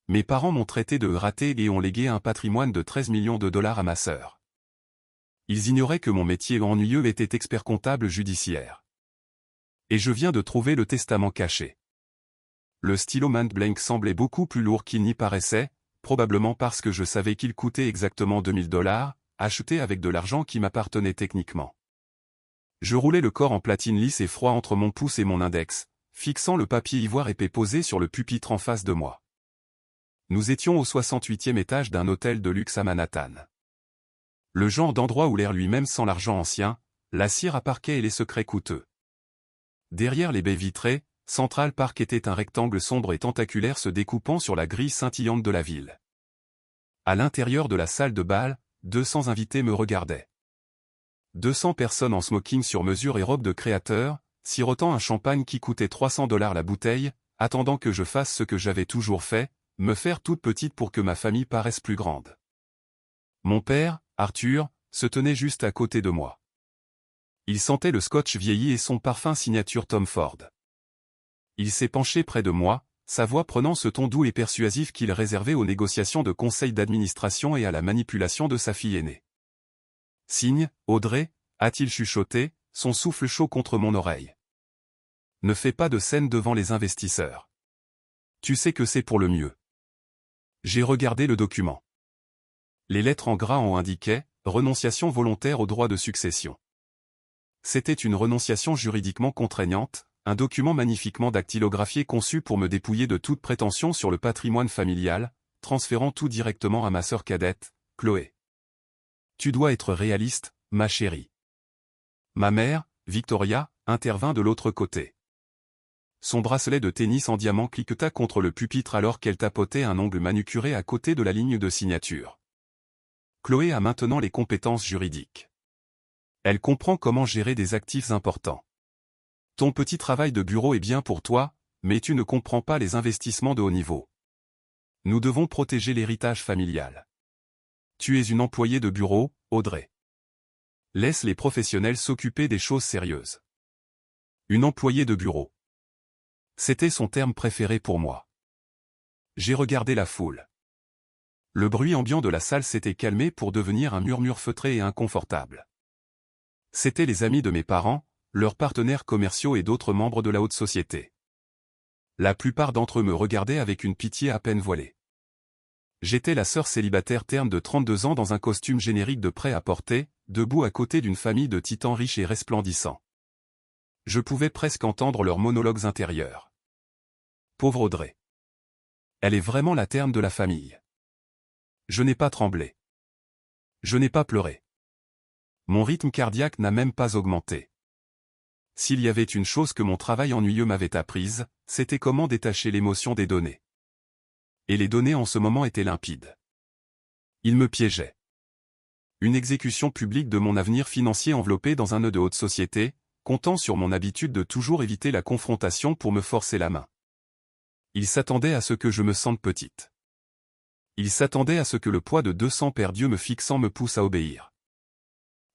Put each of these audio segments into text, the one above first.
Mes parents m'ont traité de raté et ont légué un patrimoine de 13 millions de dollars à ma sœur. Ils ignoraient que mon métier ennuyeux était expert comptable judiciaire. Et je viens de trouver le testament caché. Le stylo Mont Blanc semblait beaucoup plus lourd qu'il n'y paraissait, probablement parce que je savais qu'il coûtait exactement 2000 dollars, acheté avec de l'argent qui m'appartenait techniquement. Je roulais le corps en platine lisse et froid entre mon pouce et mon index, fixant le papier ivoire épais posé sur le pupitre en face de moi. Nous étions au 68e étage d'un hôtel de luxe à Manhattan. Le genre d'endroit où l'air lui-même sent l'argent ancien, la cire à parquet et les secrets coûteux. Derrière les baies vitrées, Central Park était un rectangle sombre et tentaculaire se découpant sur la grille scintillante de la ville. À l'intérieur de la salle de bal, 200 invités me regardaient. 200 personnes en smoking sur mesure et robe de créateur, sirotant un champagne qui coûtait 300 dollars la bouteille, attendant que je fasse ce que j'avais toujours fait, me faire toute petite pour que ma famille paraisse plus grande. Mon père, Arthur, se tenait juste à côté de moi. Il sentait le scotch vieilli et son parfum signature Tom Ford. Il s'est penché près de moi, sa voix prenant ce ton doux et persuasif qu'il réservait aux négociations de conseil d'administration et à la manipulation de sa fille aînée. « Signe, Audrey » a-t-il chuchoté, son souffle chaud contre mon oreille. « Ne fais pas de scène devant les investisseurs. Tu sais que c'est pour le mieux. » J'ai regardé le document. Les lettres en gras en indiquaient « Renonciation volontaire au droit de succession ». C'était une renonciation juridiquement contraignante, un document magnifiquement dactylographié conçu pour me dépouiller de toute prétention sur le patrimoine familial, transférant tout directement à ma sœur cadette, Chloé. Tu dois être réaliste, ma chérie. Ma mère, Victoria, intervint de l'autre côté. Son bracelet de tennis en diamant cliqueta contre le pupitre alors qu'elle tapotait un ongle manucuré à côté de la ligne de signature. Chloé a maintenant les compétences juridiques. Elle comprend comment gérer des actifs importants. Ton petit travail de bureau est bien pour toi, mais tu ne comprends pas les investissements de haut niveau. Nous devons protéger l'héritage familial. Tu es une employée de bureau, Audrey. Laisse les professionnels s'occuper des choses sérieuses. Une employée de bureau. C'était son terme préféré pour moi. J'ai regardé la foule. Le bruit ambiant de la salle s'était calmé pour devenir un murmure feutré et inconfortable. C'étaient les amis de mes parents, leurs partenaires commerciaux et d'autres membres de la haute société. La plupart d'entre eux me regardaient avec une pitié à peine voilée. J'étais la sœur célibataire terne de 32 ans dans un costume générique de prêt-à-porter, debout à côté d'une famille de titans riches et resplendissants. Je pouvais presque entendre leurs monologues intérieurs. Pauvre Audrey. Elle est vraiment la terne de la famille. Je n'ai pas tremblé. Je n'ai pas pleuré. Mon rythme cardiaque n'a même pas augmenté. S'il y avait une chose que mon travail ennuyeux m'avait apprise, c'était comment détacher l'émotion des données. Et les données en ce moment étaient limpides. Ils me piégeaient. Une exécution publique de mon avenir financier enveloppé dans un nœud de haute société, comptant sur mon habitude de toujours éviter la confrontation pour me forcer la main. Il s'attendait à ce que je me sente petite. Il s'attendait à ce que le poids de 200 paires d'yeux me fixant me pousse à obéir.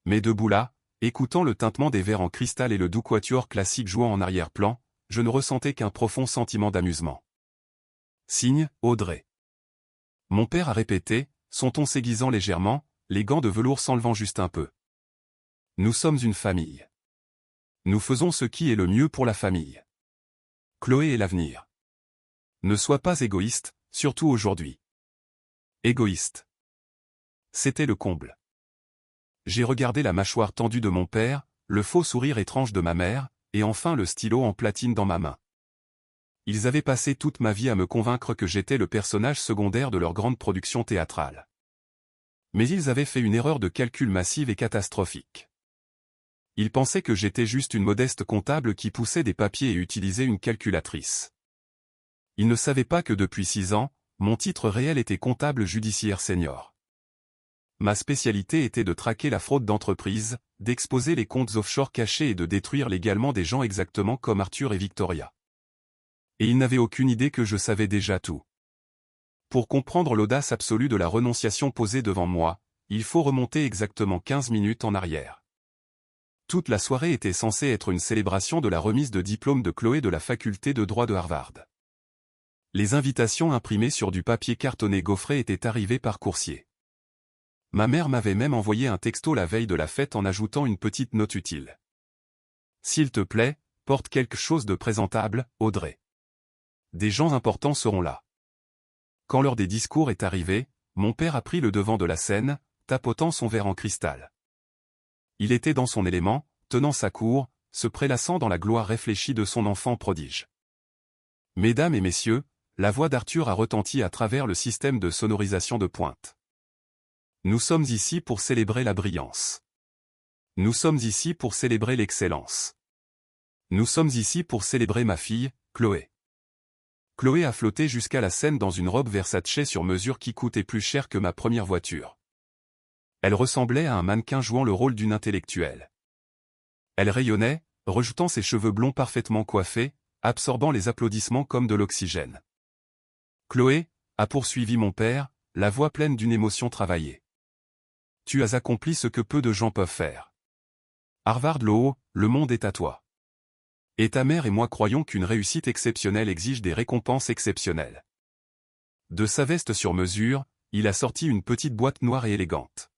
Mais debout là, écoutant le tintement des verres en cristal et le doux quatuor classique jouant en arrière-plan, je ne ressentais qu'un profond sentiment d'amusement. Signe, Audrey. Mon père a répété, son ton s'aiguisant légèrement, les gants de velours s'enlevant juste un peu. Nous sommes une famille. Nous faisons ce qui est le mieux pour la famille. Chloé est l'avenir. Ne sois pas égoïste, surtout aujourd'hui. Égoïste. C'était le comble. J'ai regardé la mâchoire tendue de mon père, le faux sourire étrange de ma mère, et enfin le stylo en platine dans ma main. Ils avaient passé toute ma vie à me convaincre que j'étais le personnage secondaire de leur grande production théâtrale. Mais ils avaient fait une erreur de calcul massive et catastrophique. Ils pensaient que j'étais juste une modeste comptable qui poussait des papiers et utilisait une calculatrice. Ils ne savaient pas que depuis 6 ans, mon titre réel était comptable judiciaire senior. Ma spécialité était de traquer la fraude d'entreprise, d'exposer les comptes offshore cachés et de détruire légalement des gens exactement comme Arthur et Victoria. Et ils n'avaient aucune idée que je savais déjà tout. Pour comprendre l'audace absolue de la renonciation posée devant moi, il faut remonter exactement 15 minutes en arrière. Toute la soirée était censée être une célébration de la remise de diplôme de Chloé de la faculté de droit de Harvard. Les invitations imprimées sur du papier cartonné gaufré étaient arrivées par coursier. Ma mère m'avait même envoyé un texto la veille de la fête en ajoutant une petite note utile. S'il te plaît, porte quelque chose de présentable, Audrey. Des gens importants seront là. Quand l'heure des discours est arrivée, mon père a pris le devant de la scène, tapotant son verre en cristal. Il était dans son élément, tenant sa cour, se prélassant dans la gloire réfléchie de son enfant prodige. Mesdames et messieurs, la voix d'Arthur a retenti à travers le système de sonorisation de pointe. Nous sommes ici pour célébrer la brillance. Nous sommes ici pour célébrer l'excellence. Nous sommes ici pour célébrer ma fille, Chloé. Chloé a flotté jusqu'à la scène dans une robe Versace sur mesure qui coûtait plus cher que ma première voiture. Elle ressemblait à un mannequin jouant le rôle d'une intellectuelle. Elle rayonnait, rejetant ses cheveux blonds parfaitement coiffés, absorbant les applaudissements comme de l'oxygène. Chloé, a poursuivi mon père, la voix pleine d'une émotion travaillée. Tu as accompli ce que peu de gens peuvent faire. Harvard Law, le monde est à toi. Et ta mère et moi croyons qu'une réussite exceptionnelle exige des récompenses exceptionnelles. De sa veste sur mesure, il a sorti une petite boîte noire et élégante.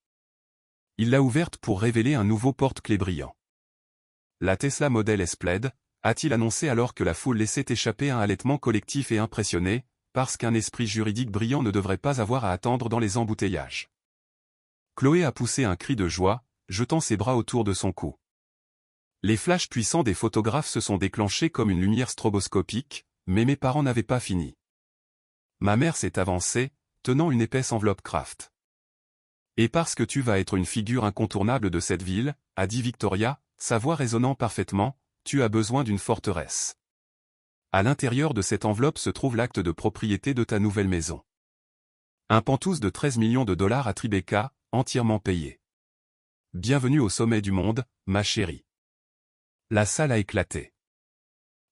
Il l'a ouverte pour révéler un nouveau porte-clés brillant. La Tesla Model S Plaid, a-t-il annoncé alors que la foule laissait échapper un halètement collectif et impressionné, parce qu'un esprit juridique brillant ne devrait pas avoir à attendre dans les embouteillages. Chloé a poussé un cri de joie, jetant ses bras autour de son cou. Les flashs puissants des photographes se sont déclenchés comme une lumière stroboscopique, mais mes parents n'avaient pas fini. Ma mère s'est avancée, tenant une épaisse enveloppe Kraft. Et parce que tu vas être une figure incontournable de cette ville, a dit Victoria, sa voix résonnant parfaitement, tu as besoin d'une forteresse. À l'intérieur de cette enveloppe se trouve l'acte de propriété de ta nouvelle maison. Un pantouse de 13 millions de dollars à Tribeca, entièrement payé. Bienvenue au sommet du monde, ma chérie. La salle a éclaté.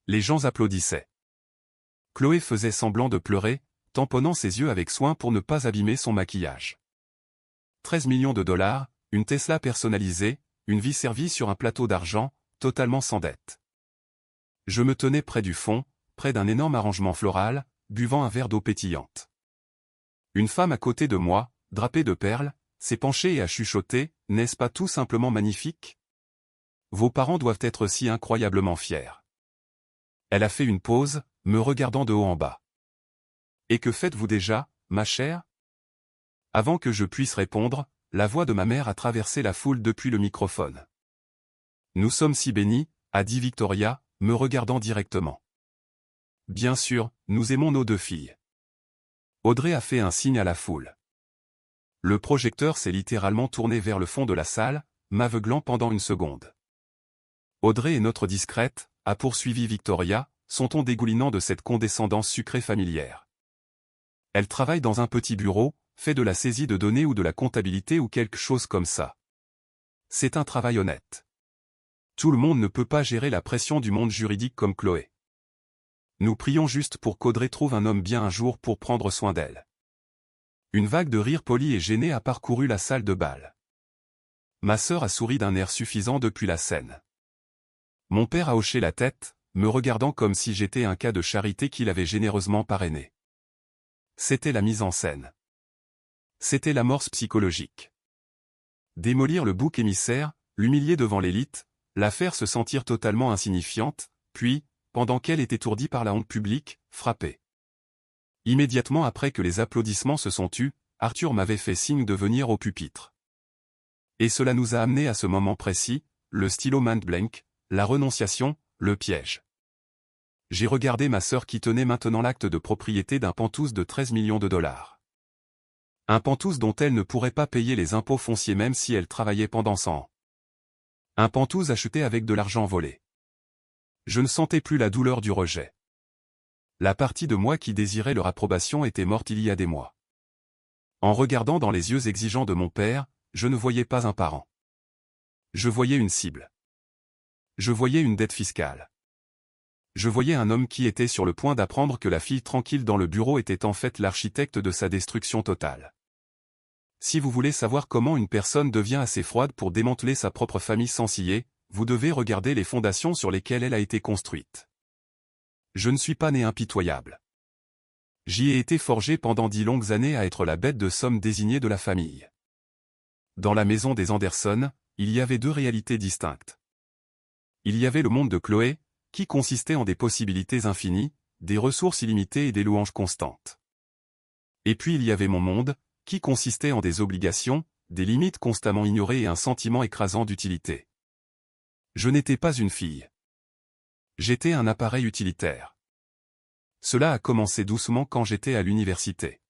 Les gens applaudissaient. Chloé faisait semblant de pleurer, tamponnant ses yeux avec soin pour ne pas abîmer son maquillage. 13 millions de dollars, une Tesla personnalisée, une vie servie sur un plateau d'argent, totalement sans dette. Je me tenais près du fond, près d'un énorme arrangement floral, buvant un verre d'eau pétillante. Une femme à côté de moi, drapée de perles, s'est penchée et a chuchoté, « N'est-ce pas tout simplement magnifique ? Vos parents doivent être si incroyablement fiers. » Elle a fait une pause, me regardant de haut en bas. « Et que faites-vous déjà, ma chère ?» Avant que je puisse répondre, la voix de ma mère a traversé la foule depuis le microphone. « Nous sommes si bénis, » a dit Victoria, me regardant directement. « Bien sûr, nous aimons nos deux filles. » Audrey a fait un signe à la foule. Le projecteur s'est littéralement tourné vers le fond de la salle, m'aveuglant pendant une seconde. Audrey est notre discrète, a poursuivi Victoria, son ton dégoulinant de cette condescendance sucrée familière. Elle travaille dans un petit bureau, fait de la saisie de données ou de la comptabilité ou quelque chose comme ça. C'est un travail honnête. Tout le monde ne peut pas gérer la pression du monde juridique comme Chloé. Nous prions juste pour qu'Audrey trouve un homme bien un jour pour prendre soin d'elle. Une vague de rire poli et gêné a parcouru la salle de bal. Ma sœur a souri d'un air suffisant depuis la scène. Mon père a hoché la tête, me regardant comme si j'étais un cas de charité qu'il avait généreusement parrainé. C'était la mise en scène. C'était l'amorce psychologique. Démolir le bouc émissaire, l'humilier devant l'élite, la faire se sentir totalement insignifiante, puis, pendant qu'elle est étourdie par la honte publique, frapper. Immédiatement après que les applaudissements se sont tus, Arthur m'avait fait signe de venir au pupitre. Et cela nous a amenés à ce moment précis, le stylo main blank, la renonciation, le piège. J'ai regardé ma sœur qui tenait maintenant l'acte de propriété d'un pantouse de 13 millions de dollars. Un pantouse dont elle ne pourrait pas payer les impôts fonciers même si elle travaillait pendant 100 ans. Un pantouse acheté avec de l'argent volé. Je ne sentais plus la douleur du rejet. La partie de moi qui désirait leur approbation était morte il y a des mois. En regardant dans les yeux exigeants de mon père, je ne voyais pas un parent. Je voyais une cible. Je voyais une dette fiscale. Je voyais un homme qui était sur le point d'apprendre que la fille tranquille dans le bureau était en fait l'architecte de sa destruction totale. Si vous voulez savoir comment une personne devient assez froide pour démanteler sa propre famille sans scier, vous devez regarder les fondations sur lesquelles elle a été construite. Je ne suis pas né impitoyable. J'y ai été forgé pendant 10 longues années à être la bête de somme désignée de la famille. Dans la maison des Anderson, il y avait deux réalités distinctes. Il y avait le monde de Chloé, qui consistait en des possibilités infinies, des ressources illimitées et des louanges constantes. Et puis il y avait mon monde, qui consistait en des obligations, des limites constamment ignorées et un sentiment écrasant d'utilité. Je n'étais pas une fille. J'étais un appareil utilitaire. Cela a commencé doucement quand j'étais à l'université.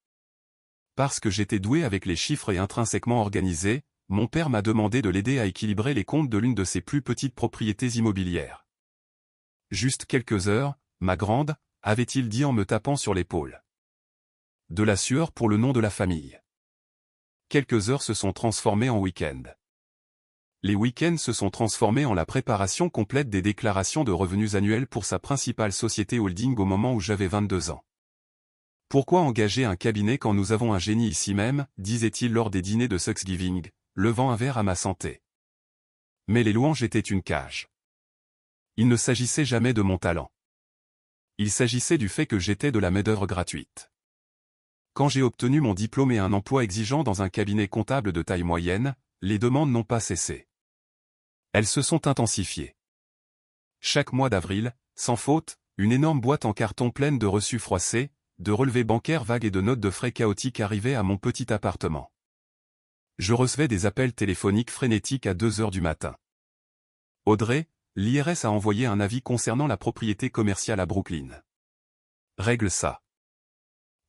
Parce que j'étais doué avec les chiffres et intrinsèquement organisé, mon père m'a demandé de l'aider à équilibrer les comptes de l'une de ses plus petites propriétés immobilières. Juste quelques heures, ma grande, avait-il dit en me tapant sur l'épaule. De la sueur pour le nom de la famille. Quelques heures se sont transformées en week-end. Les week-ends se sont transformés en la préparation complète des déclarations de revenus annuels pour sa principale société holding au moment où j'avais 22 ans. Pourquoi engager un cabinet quand nous avons un génie ici même, disait-il lors des dîners de Thanksgiving, levant un verre à ma santé. Mais les louanges étaient une cage. Il ne s'agissait jamais de mon talent. Il s'agissait du fait que j'étais de la main-d'œuvre gratuite. Quand j'ai obtenu mon diplôme et un emploi exigeant dans un cabinet comptable de taille moyenne, les demandes n'ont pas cessé. Elles se sont intensifiées. Chaque mois d'avril, sans faute, une énorme boîte en carton pleine de reçus froissés, de relevés bancaires vagues et de notes de frais chaotiques arrivait à mon petit appartement. Je recevais des appels téléphoniques frénétiques à 2 heures du matin. Audrey, l'IRS a envoyé un avis concernant la propriété commerciale à Brooklyn. Règle ça.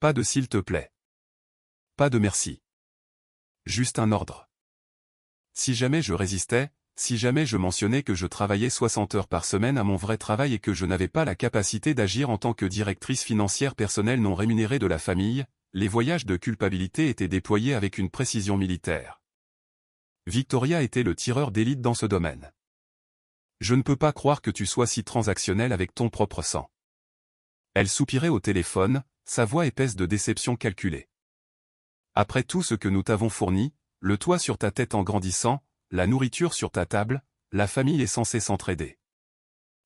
Pas de s'il te plaît. Pas de merci. Juste un ordre. Si jamais je résistais, si jamais je mentionnais que je travaillais 60 heures par semaine à mon vrai travail et que je n'avais pas la capacité d'agir en tant que directrice financière personnelle non rémunérée de la famille, les voyages de culpabilité étaient déployés avec une précision militaire. Victoria était le tireur d'élite dans ce domaine. Je ne peux pas croire que tu sois si transactionnel avec ton propre sang. Elle soupirait au téléphone, sa voix épaisse de déception calculée. Après tout ce que nous t'avons fourni, le toit sur ta tête en grandissant, la nourriture sur ta table, la famille est censée s'entraider.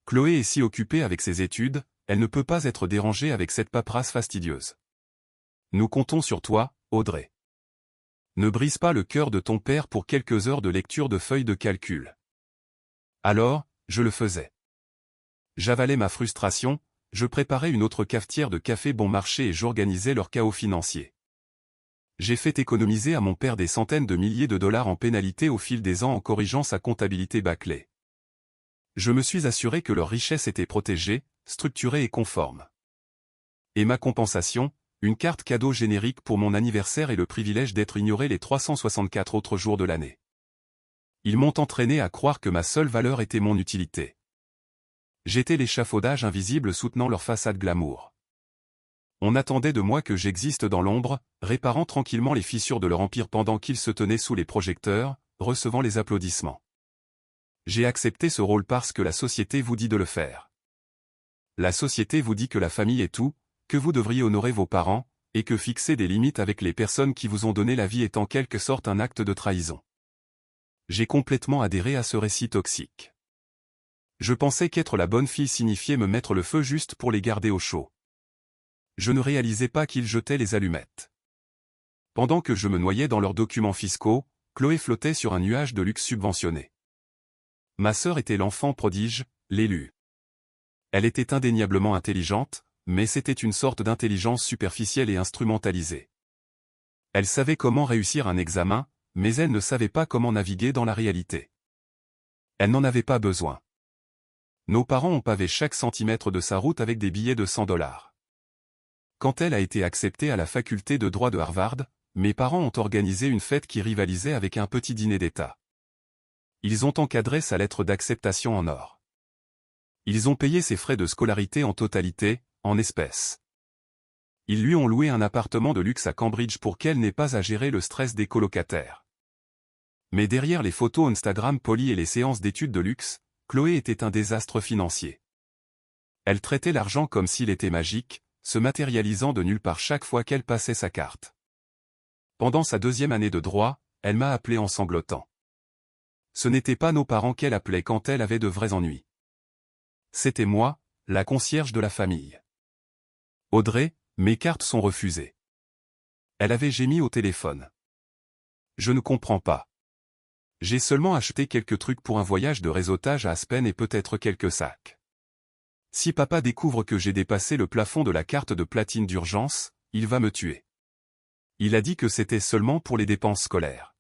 Chloé est si occupée avec ses études, elle ne peut pas être dérangée avec cette paperasse fastidieuse. Nous comptons sur toi, Audrey. Ne brise pas le cœur de ton père pour quelques heures de lecture de feuilles de calcul. Alors, je le faisais. J'avalais ma frustration, je préparais une autre cafetière de café bon marché et j'organisais leur chaos financier. J'ai fait économiser à mon père des centaines de milliers de dollars en pénalités au fil des ans en corrigeant sa comptabilité bâclée. Je me suis assuré que leur richesse était protégée, structurée et conforme. Et ma compensation, une carte cadeau générique pour mon anniversaire et le privilège d'être ignoré les 364 autres jours de l'année. Ils m'ont entraîné à croire que ma seule valeur était mon utilité. J'étais l'échafaudage invisible soutenant leur façade glamour. On attendait de moi que j'existe dans l'ombre, réparant tranquillement les fissures de leur empire pendant qu'ils se tenaient sous les projecteurs, recevant les applaudissements. J'ai accepté ce rôle parce que la société vous dit de le faire. La société vous dit que la famille est tout, que vous devriez honorer vos parents, et que fixer des limites avec les personnes qui vous ont donné la vie est en quelque sorte un acte de trahison. J'ai complètement adhéré à ce récit toxique. Je pensais qu'être la bonne fille signifiait me mettre le feu juste pour les garder au chaud. Je ne réalisais pas qu'ils jetaient les allumettes. Pendant que je me noyais dans leurs documents fiscaux, Chloé flottait sur un nuage de luxe subventionné. Ma sœur était l'enfant prodige, l'élu. Elle était indéniablement intelligente, mais c'était une sorte d'intelligence superficielle et instrumentalisée. Elle savait comment réussir un examen, mais elle ne savait pas comment naviguer dans la réalité. Elle n'en avait pas besoin. Nos parents ont pavé chaque centimètre de sa route avec des billets de 100 $. Quand elle a été acceptée à la faculté de droit de Harvard, mes parents ont organisé une fête qui rivalisait avec un petit dîner d'État. Ils ont encadré sa lettre d'acceptation en or. Ils ont payé ses frais de scolarité en totalité, en espèces. Ils lui ont loué un appartement de luxe à Cambridge pour qu'elle n'ait pas à gérer le stress des colocataires. Mais derrière les photos Instagram polies et les séances d'études de luxe, Chloé était un désastre financier. Elle traitait l'argent comme s'il était magique, se matérialisant de nulle part chaque fois qu'elle passait sa carte. Pendant sa 2e année de droit, elle m'a appelé en sanglotant. Ce n'étaient pas nos parents qu'elle appelait quand elle avait de vrais ennuis. C'était moi, la concierge de la famille. Audrey, Mes cartes sont refusées. Elle avait gémi au téléphone. Je ne comprends pas. J'ai seulement acheté quelques trucs pour un voyage de réseautage à Aspen et peut-être quelques sacs. Si papa découvre que j'ai dépassé le plafond de la carte de platine d'urgence, il va me tuer. Il a dit que c'était seulement pour les dépenses scolaires.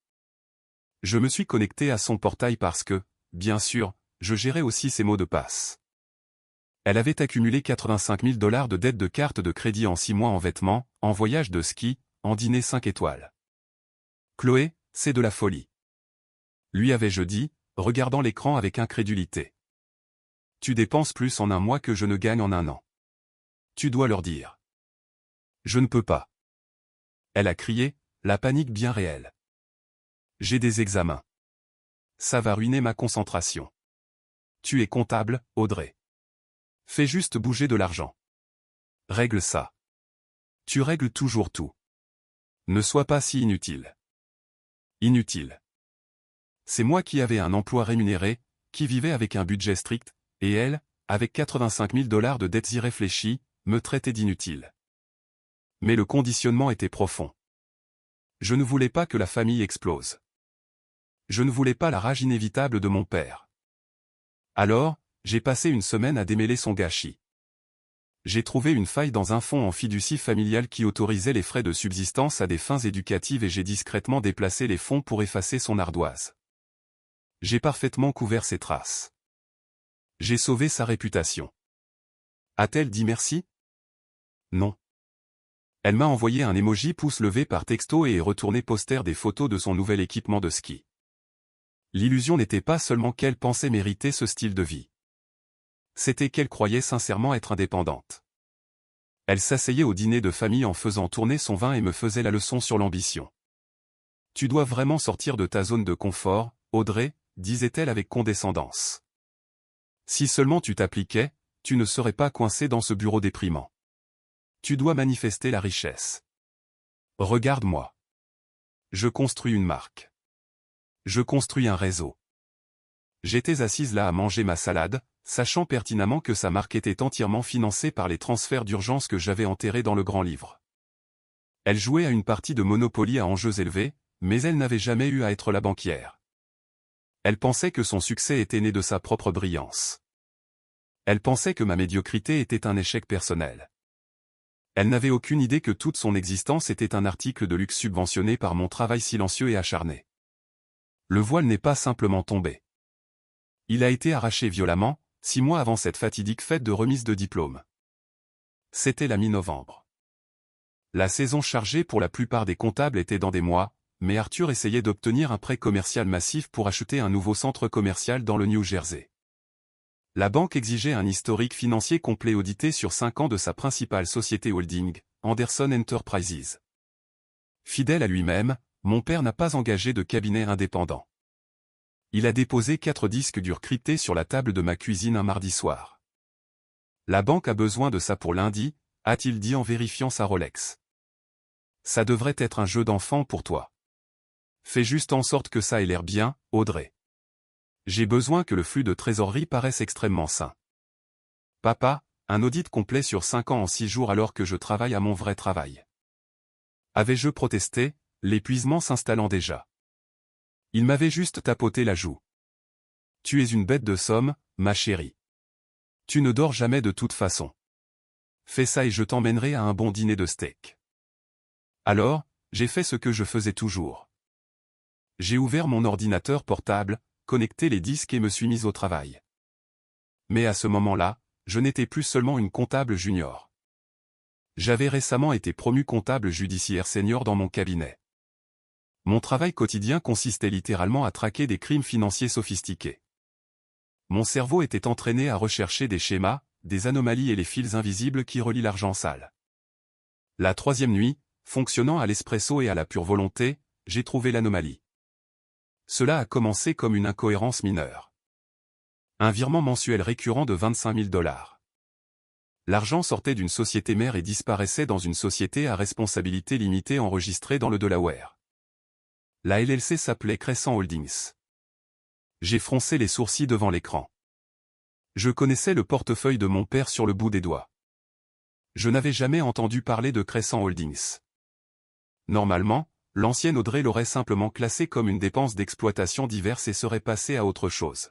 Je me suis connecté à son portail parce que, bien sûr, je gérais aussi ses mots de passe. Elle avait accumulé 85 000 $ de dettes de carte de crédit en 6 mois en vêtements, en voyage de ski, en dîner 5 étoiles. Chloé, c'est de la folie. Lui avais-je dit, regardant l'écran avec incrédulité. Tu dépenses plus en un mois que je ne gagne en un an. Tu dois leur dire. Je ne peux pas. Elle a crié, la panique bien réelle. J'ai des examens. Ça va ruiner ma concentration. Tu es comptable, Audrey. Fais juste bouger de l'argent. Règle ça. Tu règles toujours tout. Ne sois pas si inutile. Inutile. C'est moi qui avais un emploi rémunéré, qui vivait avec un budget strict, et elle, avec 85 000 $ de dettes irréfléchies, me traitait d'inutile. Mais le conditionnement était profond. Je ne voulais pas que la famille explose. Je ne voulais pas la rage inévitable de mon père. Alors, j'ai passé une semaine à démêler son gâchis. J'ai trouvé une faille dans un fonds en fiducie familiale qui autorisait les frais de subsistance à des fins éducatives et j'ai discrètement déplacé les fonds pour effacer son ardoise. J'ai parfaitement couvert ses traces. J'ai sauvé sa réputation. A-t-elle dit merci? Non. Elle m'a envoyé un emoji pouce levé par texto et retourné poster des photos de son nouvel équipement de ski. L'illusion n'était pas seulement qu'elle pensait mériter ce style de vie. C'était qu'elle croyait sincèrement être indépendante. Elle s'asseyait au dîner de famille en faisant tourner son vin et me faisait la leçon sur l'ambition. Tu dois vraiment sortir de ta zone de confort, Audrey, disait-elle avec condescendance. Si seulement tu t'appliquais, tu ne serais pas coincé dans ce bureau déprimant. Tu dois manifester la richesse. Regarde-moi. Je construis une marque. Je construis un réseau. J'étais assise là à manger ma salade, sachant pertinemment que sa marque était entièrement financée par les transferts d'urgence que j'avais enterrés dans le grand livre. Elle jouait à une partie de Monopoly à enjeux élevés, mais elle n'avait jamais eu à être la banquière. Elle pensait que son succès était né de sa propre brillance. Elle pensait que ma médiocrité était un échec personnel. Elle n'avait aucune idée que toute son existence était un article de luxe subventionné par mon travail silencieux et acharné. Le voile n'est pas simplement tombé. Il a été arraché violemment, 6 mois avant cette fatidique fête de remise de diplôme. C'était la mi-novembre. La saison chargée pour la plupart des comptables était dans des mois, mais Arthur essayait d'obtenir un prêt commercial massif pour acheter un nouveau centre commercial dans le New Jersey. La banque exigeait un historique financier complet audité sur 5 ans de sa principale société holding, Anderson Enterprises. Fidèle à lui-même, mon père n'a pas engagé de cabinet indépendant. Il a déposé 4 disques durs cryptés sur la table de ma cuisine un mardi soir. La banque a besoin de ça pour lundi, a-t-il dit en vérifiant sa Rolex. Ça devrait être un jeu d'enfant pour toi. Fais juste en sorte que ça ait l'air bien, Audrey. J'ai besoin que le flux de trésorerie paraisse extrêmement sain. Papa, un audit complet sur 5 ans en 6 jours alors que je travaille à mon vrai travail. Avais-je protesté, l'épuisement s'installant déjà. Il m'avait juste tapoté la joue. Tu es une bête de somme, ma chérie. Tu ne dors jamais de toute façon. Fais ça et je t'emmènerai à un bon dîner de steak. Alors, j'ai fait ce que je faisais toujours. J'ai ouvert mon ordinateur portable, connecté les disques et me suis mis au travail. Mais à ce moment-là, je n'étais plus seulement une comptable junior. J'avais récemment été promu comptable judiciaire senior dans mon cabinet. Mon travail quotidien consistait littéralement à traquer des crimes financiers sophistiqués. Mon cerveau était entraîné à rechercher des schémas, des anomalies et les fils invisibles qui relient l'argent sale. La 3e nuit, fonctionnant à l'espresso et à la pure volonté, j'ai trouvé l'anomalie. Cela a commencé comme une incohérence mineure. Un virement mensuel récurrent de 25 000 $. L'argent sortait d'une société mère et disparaissait dans une société à responsabilité limitée enregistrée dans le Delaware. La LLC s'appelait Crescent Holdings. J'ai froncé les sourcils devant l'écran. Je connaissais le portefeuille de mon père sur le bout des doigts. Je n'avais jamais entendu parler de Crescent Holdings. Normalement, l'ancienne Audrey l'aurait simplement classé comme une dépense d'exploitation diverse et serait passée à autre chose.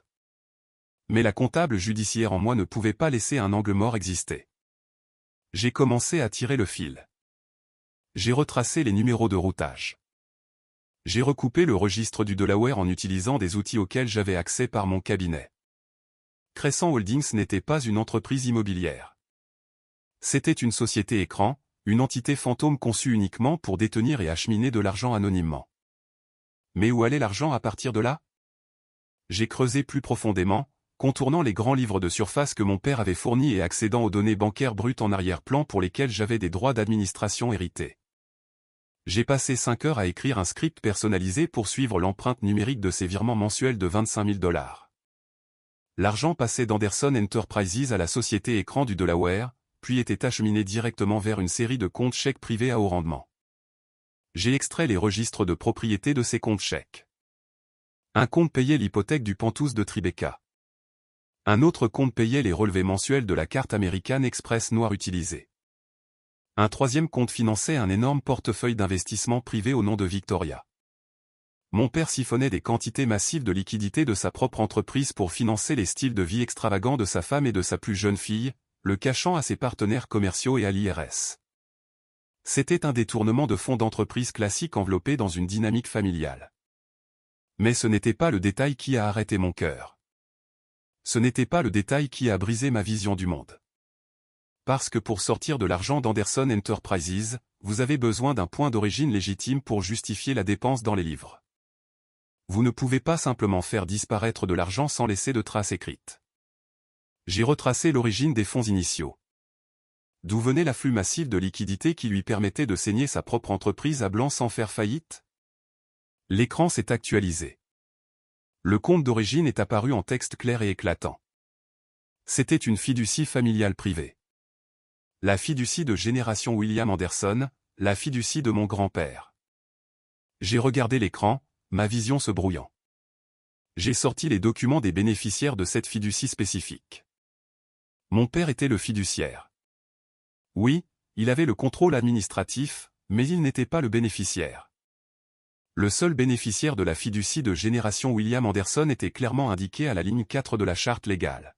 Mais la comptable judiciaire en moi ne pouvait pas laisser un angle mort exister. J'ai commencé à tirer le fil. J'ai retracé les numéros de routage. J'ai recoupé le registre du Delaware en utilisant des outils auxquels j'avais accès par mon cabinet. Crescent Holdings n'était pas une entreprise immobilière. C'était une société écran, une entité fantôme conçue uniquement pour détenir et acheminer de l'argent anonymement. Mais où allait l'argent à partir de là? J'ai creusé plus profondément, contournant les grands livres de surface que mon père avait fournis et accédant aux données bancaires brutes en arrière-plan pour lesquelles j'avais des droits d'administration hérités. J'ai passé 5 heures à écrire un script personnalisé pour suivre l'empreinte numérique de ces virements mensuels de 25 000 $. L'argent passait d'Anderson Enterprises à la société écran du Delaware, puis était acheminé directement vers une série de comptes chèques privés à haut rendement. J'ai extrait les registres de propriété de ces comptes chèques. Un compte payait l'hypothèque du Pantouse de Tribeca. Un autre compte payait les relevés mensuels de la carte American Express noire utilisée. Un troisième compte finançait un énorme portefeuille d'investissement privé au nom de Victoria. Mon père siphonnait des quantités massives de liquidités de sa propre entreprise pour financer les styles de vie extravagants de sa femme et de sa plus jeune fille, le cachant à ses partenaires commerciaux et à l'IRS. C'était un détournement de fonds d'entreprise classique enveloppé dans une dynamique familiale. Mais ce n'était pas le détail qui a arrêté mon cœur. Ce n'était pas le détail qui a brisé ma vision du monde. Parce que pour sortir de l'argent d'Anderson Enterprises, vous avez besoin d'un point d'origine légitime pour justifier la dépense dans les livres. Vous ne pouvez pas simplement faire disparaître de l'argent sans laisser de traces écrites. J'ai retracé l'origine des fonds initiaux. D'où venait l'afflux massif de liquidités qui lui permettait de saigner sa propre entreprise à blanc sans faire faillite? L'écran s'est actualisé. Le compte d'origine est apparu en texte clair et éclatant. C'était une fiducie familiale privée. La fiducie de génération William Anderson, la fiducie de mon grand-père. J'ai regardé l'écran, ma vision se brouillant. J'ai sorti les documents des bénéficiaires de cette fiducie spécifique. Mon père était le fiduciaire. Oui, il avait le contrôle administratif, mais il n'était pas le bénéficiaire. Le seul bénéficiaire de la fiducie de génération William Anderson était clairement indiqué à la ligne 4 de la charte légale.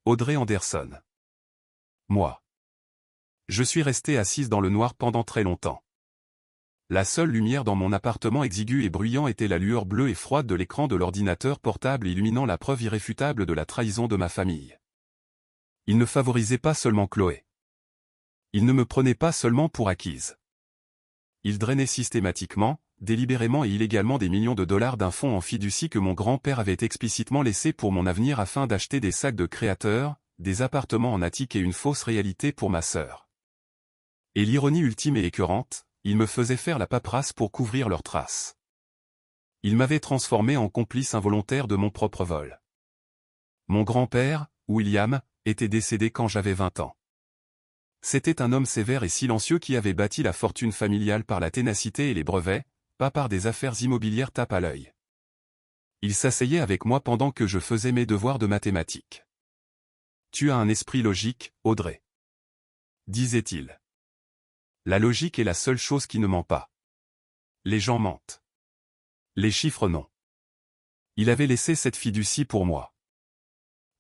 Audrey Anderson. Moi. Je suis resté assise dans le noir pendant très longtemps. La seule lumière dans mon appartement exigu et bruyant était la lueur bleue et froide de l'écran de l'ordinateur portable illuminant la preuve irréfutable de la trahison de ma famille. Il ne favorisait pas seulement Chloé. Il ne me prenait pas seulement pour acquise. Il drainait systématiquement, délibérément et illégalement des millions de dollars d'un fonds en fiducie que mon grand-père avait explicitement laissé pour mon avenir afin d'acheter des sacs de créateurs, des appartements en attique et une fausse réalité pour ma sœur. Et l'ironie ultime et écœurante, il me faisait faire la paperasse pour couvrir leurs traces. Il m'avait transformé en complice involontaire de mon propre vol. Mon grand-père, William, était décédé quand j'avais 20 ans. C'était un homme sévère et silencieux qui avait bâti la fortune familiale par la ténacité et les brevets, pas par des affaires immobilières tape à l'œil. Il s'asseyait avec moi pendant que je faisais mes devoirs de mathématiques. « Tu as un esprit logique, Audrey. » disait-il. La logique est la seule chose qui ne ment pas. Les gens mentent. Les chiffres non. Il avait laissé cette fiducie pour moi.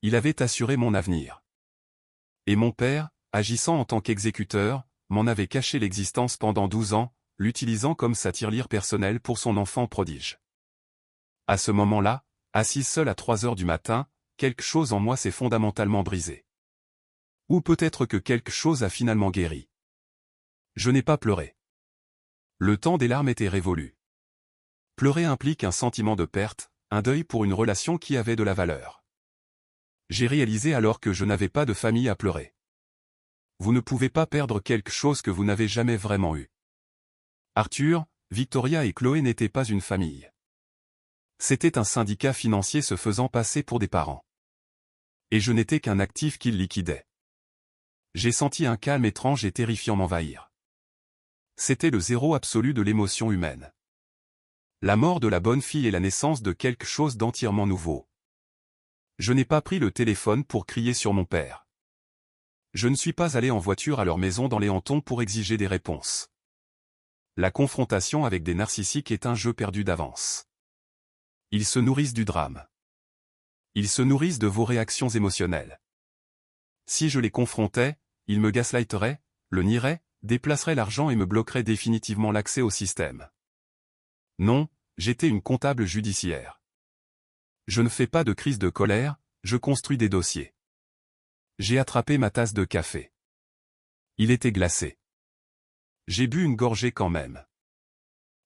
Il avait assuré mon avenir. Et mon père, agissant en tant qu'exécuteur, m'en avait caché l'existence pendant 12 ans, l'utilisant comme sa tirelire personnelle pour son enfant prodige. À ce moment-là, assise seule à 3 heures du matin, quelque chose en moi s'est fondamentalement brisé. Ou peut-être que quelque chose a finalement guéri. Je n'ai pas pleuré. Le temps des larmes était révolu. Pleurer implique un sentiment de perte, un deuil pour une relation qui avait de la valeur. J'ai réalisé alors que je n'avais pas de famille à pleurer. Vous ne pouvez pas perdre quelque chose que vous n'avez jamais vraiment eu. Arthur, Victoria et Chloé n'étaient pas une famille. C'était un syndicat financier se faisant passer pour des parents. Et je n'étais qu'un actif qu'ils liquidaient. J'ai senti un calme étrange et terrifiant m'envahir. C'était le zéro absolu de l'émotion humaine. La mort de la bonne fille et la naissance de quelque chose d'entièrement nouveau. Je n'ai pas pris le téléphone pour crier sur mon père. Je ne suis pas allé en voiture à leur maison dans les Hantons pour exiger des réponses. La confrontation avec des narcissiques est un jeu perdu d'avance. Ils se nourrissent du drame. Ils se nourrissent de vos réactions émotionnelles. Si je les confrontais, ils me gaslighteraient, le nieraient, déplaceraient l'argent et me bloqueraient définitivement l'accès au système. Non, j'étais une comptable judiciaire. Je ne fais pas de crise de colère, je construis des dossiers. J'ai attrapé ma tasse de café. Il était glacé. J'ai bu une gorgée quand même.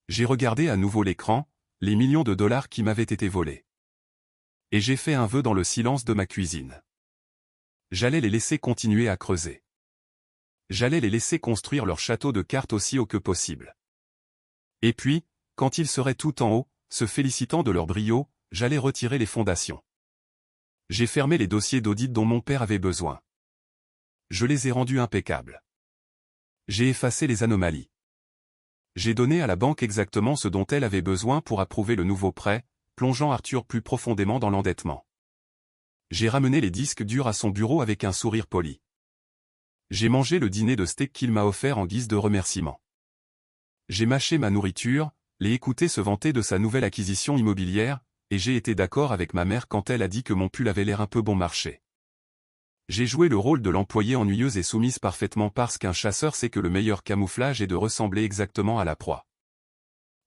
J'ai regardé à nouveau l'écran, les millions de dollars qui m'avaient été volés. Et j'ai fait un vœu dans le silence de ma cuisine. J'allais les laisser continuer à creuser. J'allais les laisser construire leur château de cartes aussi haut que possible. Et puis, quand ils seraient tout en haut, se félicitant de leur brio, j'allais retirer les fondations. J'ai fermé les dossiers d'audit dont mon père avait besoin. Je les ai rendus impeccables. J'ai effacé les anomalies. J'ai donné à la banque exactement ce dont elle avait besoin pour approuver le nouveau prêt, plongeant Arthur plus profondément dans l'endettement. J'ai ramené les disques durs à son bureau avec un sourire poli. J'ai mangé le dîner de steak qu'il m'a offert en guise de remerciement. J'ai mâché ma nourriture, l'ai écouté se vanter de sa nouvelle acquisition immobilière, et j'ai été d'accord avec ma mère quand elle a dit que mon pull avait l'air un peu bon marché. J'ai joué le rôle de l'employée ennuyeuse et soumise parfaitement parce qu'un chasseur sait que le meilleur camouflage est de ressembler exactement à la proie.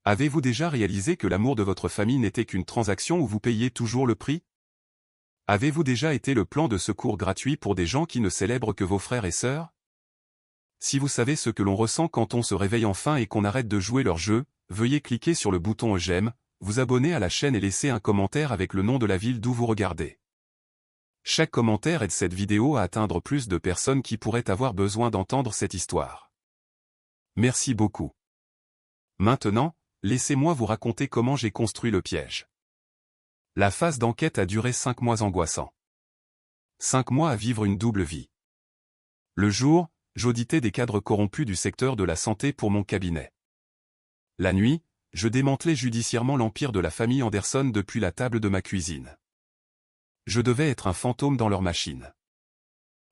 Avez-vous déjà réalisé que l'amour de votre famille n'était qu'une transaction où vous payez toujours le prix? Avez-vous déjà été le plan de secours gratuit pour des gens qui ne célèbrent que vos frères et sœurs? Si vous savez ce que l'on ressent quand on se réveille enfin et qu'on arrête de jouer leur jeu, veuillez cliquer sur le bouton j'aime, vous abonner à la chaîne et laisser un commentaire avec le nom de la ville d'où vous regardez. Chaque commentaire aide cette vidéo à atteindre plus de personnes qui pourraient avoir besoin d'entendre cette histoire. Merci beaucoup. Maintenant, laissez-moi vous raconter comment j'ai construit le piège. La phase d'enquête a duré 5 mois angoissants. 5 mois à vivre une double vie. Le jour, j'auditais des cadres corrompus du secteur de la santé pour mon cabinet. La nuit, je démantelais judiciairement l'empire de la famille Anderson depuis la table de ma cuisine. Je devais être un fantôme dans leur machine.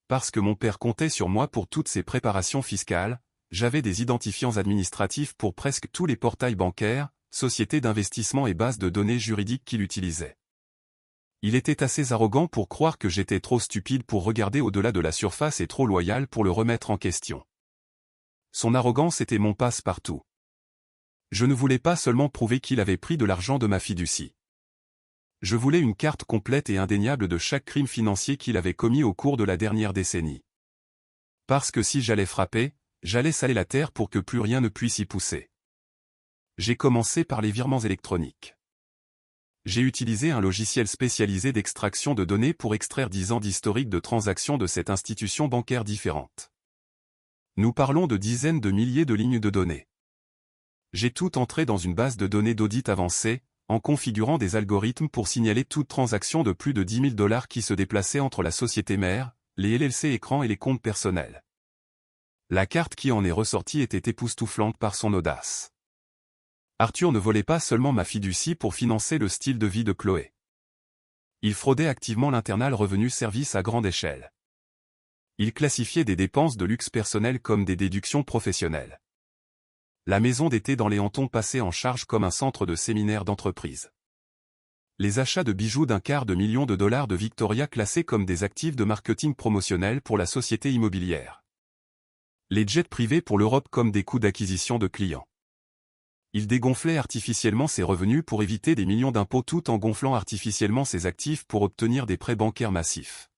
Parce que mon père comptait sur moi pour toutes ses préparations fiscales, j'avais des identifiants administratifs pour presque tous les portails bancaires, sociétés d'investissement et bases de données juridiques qu'il utilisait. Il était assez arrogant pour croire que j'étais trop stupide pour regarder au-delà de la surface et trop loyal pour le remettre en question. Son arrogance était mon passe-partout. Je ne voulais pas seulement prouver qu'il avait pris de l'argent de ma fiducie. Je voulais une carte complète et indéniable de chaque crime financier qu'il avait commis au cours de la dernière décennie. Parce que si j'allais frapper, j'allais saler la terre pour que plus rien ne puisse y pousser. J'ai commencé par les virements électroniques. J'ai utilisé un logiciel spécialisé d'extraction de données pour extraire 10 ans d'historique de transactions de cette institution bancaire différente. Nous parlons de dizaines de milliers de lignes de données. J'ai tout entré dans une base de données d'audit avancée, en configurant des algorithmes pour signaler toute transaction de plus de 10 000 $ qui se déplaçait entre la société mère, les LLC écrans et les comptes personnels. La carte qui en est ressortie était époustouflante par son audace. Arthur ne volait pas seulement ma fiducie pour financer le style de vie de Chloé. Il fraudait activement l'internal revenu service à grande échelle. Il classifiait des dépenses de luxe personnel comme des déductions professionnelles. La maison d'été dans les Hantons passait en charge comme un centre de séminaire d'entreprise. Les achats de bijoux d'250 000 $ de Victoria classés comme des actifs de marketing promotionnel pour la société immobilière. Les jets privés pour l'Europe comme des coûts d'acquisition de clients. Il dégonflait artificiellement ses revenus pour éviter des millions d'impôts tout en gonflant artificiellement ses actifs pour obtenir des prêts bancaires massifs.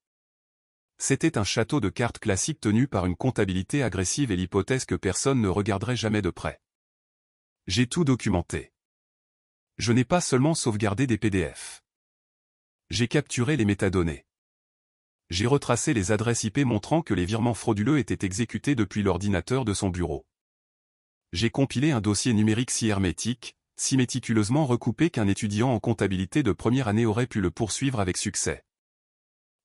C'était un château de cartes classique tenu par une comptabilité agressive et l'hypothèse que personne ne regarderait jamais de près. J'ai tout documenté. Je n'ai pas seulement sauvegardé des PDF. J'ai capturé les métadonnées. J'ai retracé les adresses IP montrant que les virements frauduleux étaient exécutés depuis l'ordinateur de son bureau. J'ai compilé un dossier numérique si hermétique, si méticuleusement recoupé qu'un étudiant en comptabilité de première année aurait pu le poursuivre avec succès.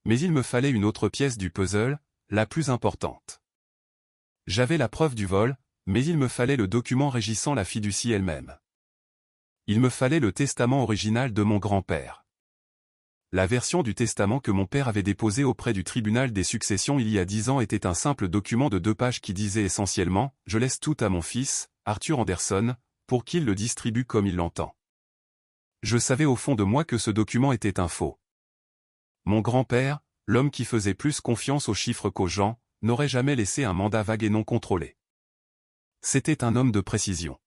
Mais il me fallait une autre pièce du puzzle, la plus importante. J'avais la preuve du vol, mais il me fallait le document régissant la fiducie elle-même. Il me fallait le testament original de mon grand-père. La version du testament que mon père avait déposée auprès du tribunal des successions il y a 10 ans était un simple document de 2 pages qui disait essentiellement « Je laisse tout à mon fils, Arthur Anderson, pour qu'il le distribue comme il l'entend ». Je savais au fond de moi que ce document était un faux. Mon grand-père, l'homme qui faisait plus confiance aux chiffres qu'aux gens, n'aurait jamais laissé un mandat vague et non contrôlé. C'était un homme de précision.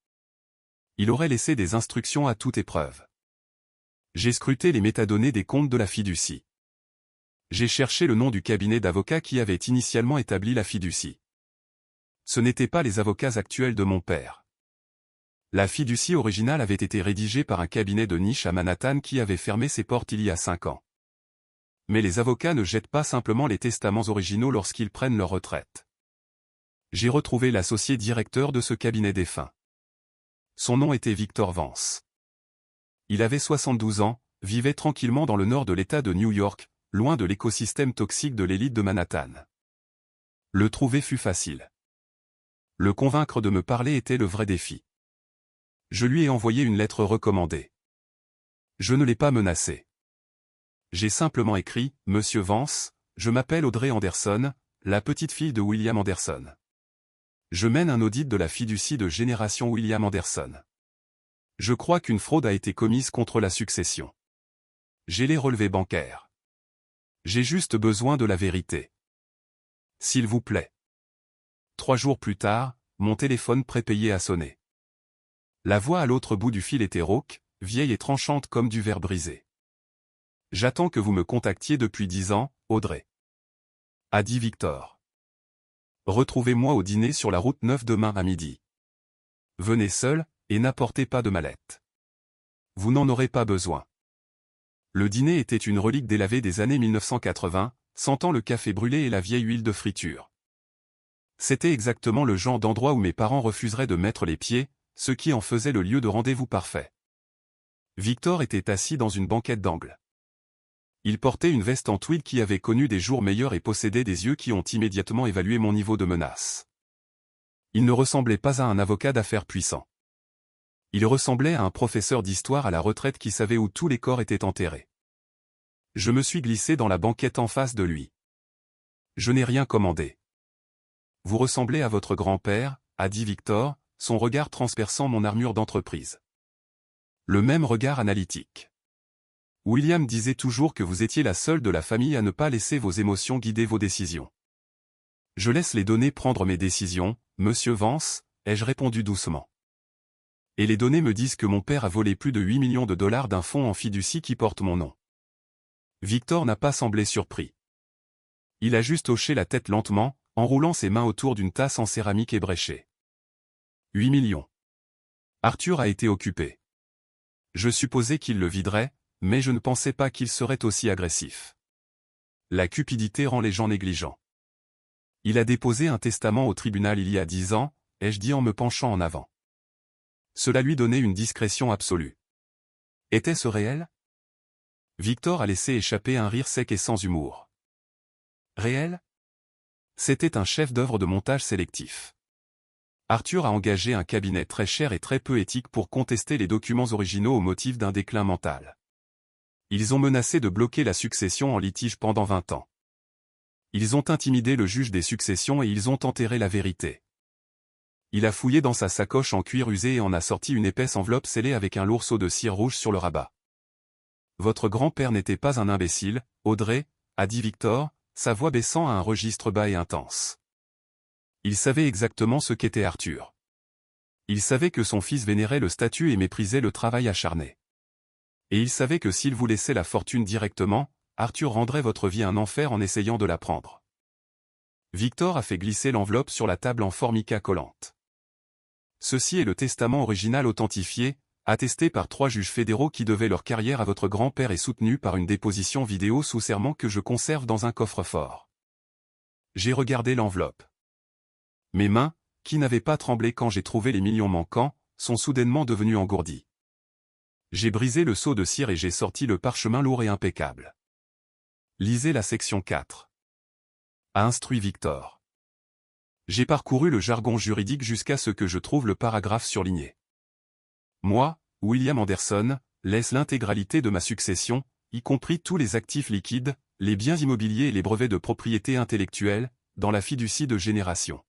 Il aurait laissé des instructions à toute épreuve. J'ai scruté les métadonnées des comptes de la fiducie. J'ai cherché le nom du cabinet d'avocats qui avait initialement établi la fiducie. Ce n'étaient pas les avocats actuels de mon père. La fiducie originale avait été rédigée par un cabinet de niche à Manhattan qui avait fermé ses portes il y a 5 ans. Mais les avocats ne jettent pas simplement les testaments originaux lorsqu'ils prennent leur retraite. J'ai retrouvé l'associé directeur de ce cabinet défunt. Son nom était Victor Vance. Il avait 72 ans, vivait tranquillement dans le nord de l'État de New York, loin de l'écosystème toxique de l'élite de Manhattan. Le trouver fut facile. Le convaincre de me parler était le vrai défi. Je lui ai envoyé une lettre recommandée. Je ne l'ai pas menacé. J'ai simplement écrit « Monsieur Vance, je m'appelle Audrey Anderson, la petite fille de William Anderson. Je mène un audit de la fiducie de Génération William Anderson. Je crois qu'une fraude a été commise contre la succession. J'ai les relevés bancaires. J'ai juste besoin de la vérité. S'il vous plaît. » 3 jours plus tard, mon téléphone prépayé a sonné. La voix à l'autre bout du fil était rauque, vieille et tranchante comme du verre brisé. « J'attends que vous me contactiez depuis 10 ans, Audrey. » A dit Victor. « Retrouvez-moi au dîner sur la route 9 demain à midi. Venez seul, et n'apportez pas de mallette. Vous n'en aurez pas besoin. » Le dîner était une relique délavée des années 1980, sentant le café brûlé et la vieille huile de friture. C'était exactement le genre d'endroit où mes parents refuseraient de mettre les pieds, ce qui en faisait le lieu de rendez-vous parfait. Victor était assis dans une banquette d'angle. Il portait une veste en tweed qui avait connu des jours meilleurs et possédait des yeux qui ont immédiatement évalué mon niveau de menace. Il ne ressemblait pas à un avocat d'affaires puissant. Il ressemblait à un professeur d'histoire à la retraite qui savait où tous les corps étaient enterrés. Je me suis glissé dans la banquette en face de lui. Je n'ai rien commandé. « Vous ressemblez à votre grand-père, » a dit Victor, son regard transperçant mon armure d'entreprise. Le même regard analytique. « William disait toujours que vous étiez la seule de la famille à ne pas laisser vos émotions guider vos décisions. »« Je laisse les données prendre mes décisions, monsieur Vance, » ai-je répondu doucement. Et les données me disent que mon père a volé plus de 8 millions de dollars d'un fonds en fiducie qui porte mon nom. Victor n'a pas semblé surpris. Il a juste hoché la tête lentement, enroulant ses mains autour d'une tasse en céramique ébréchée. 8 millions. Arthur a été occupé. Je supposais qu'il le viderait, mais je ne pensais pas qu'il serait aussi agressif. La cupidité rend les gens négligents. Il a déposé un testament au tribunal il y a 10 ans, ai-je dit en me penchant en avant. Cela lui donnait une discrétion absolue. Était-ce réel? Victor a laissé échapper un rire sec et sans humour. Réel? C'était un chef-d'œuvre de montage sélectif. Arthur a engagé un cabinet très cher et très peu éthique pour contester les documents originaux au motif d'un déclin mental. Ils ont menacé de bloquer la succession en litige pendant 20 ans. Ils ont intimidé le juge des successions et ils ont enterré la vérité. Il a fouillé dans sa sacoche en cuir usé et en a sorti une épaisse enveloppe scellée avec un lourd seau de cire rouge sur le rabat. Votre grand-père n'était pas un imbécile, Audrey, a dit Victor, sa voix baissant à un registre bas et intense. Il savait exactement ce qu'était Arthur. Il savait que son fils vénérait le statut et méprisait le travail acharné. Et il savait que s'il vous laissait la fortune directement, Arthur rendrait votre vie un enfer en essayant de la prendre. Victor a fait glisser l'enveloppe sur la table en formica collante. Ceci est le testament original authentifié, attesté par 3 juges fédéraux qui devaient leur carrière à votre grand-père et soutenu par une déposition vidéo sous serment que je conserve dans un coffre-fort. J'ai regardé l'enveloppe. Mes mains, qui n'avaient pas tremblé quand j'ai trouvé les millions manquants, sont soudainement devenues engourdies. J'ai brisé le seau de cire et j'ai sorti le parchemin lourd et impeccable. Lisez la section 4. A instruit Victor. J'ai parcouru le jargon juridique jusqu'à ce que je trouve le paragraphe surligné. Moi, William Anderson, laisse l'intégralité de ma succession, y compris tous les actifs liquides, les biens immobiliers et les brevets de propriété intellectuelle, dans la fiducie de génération.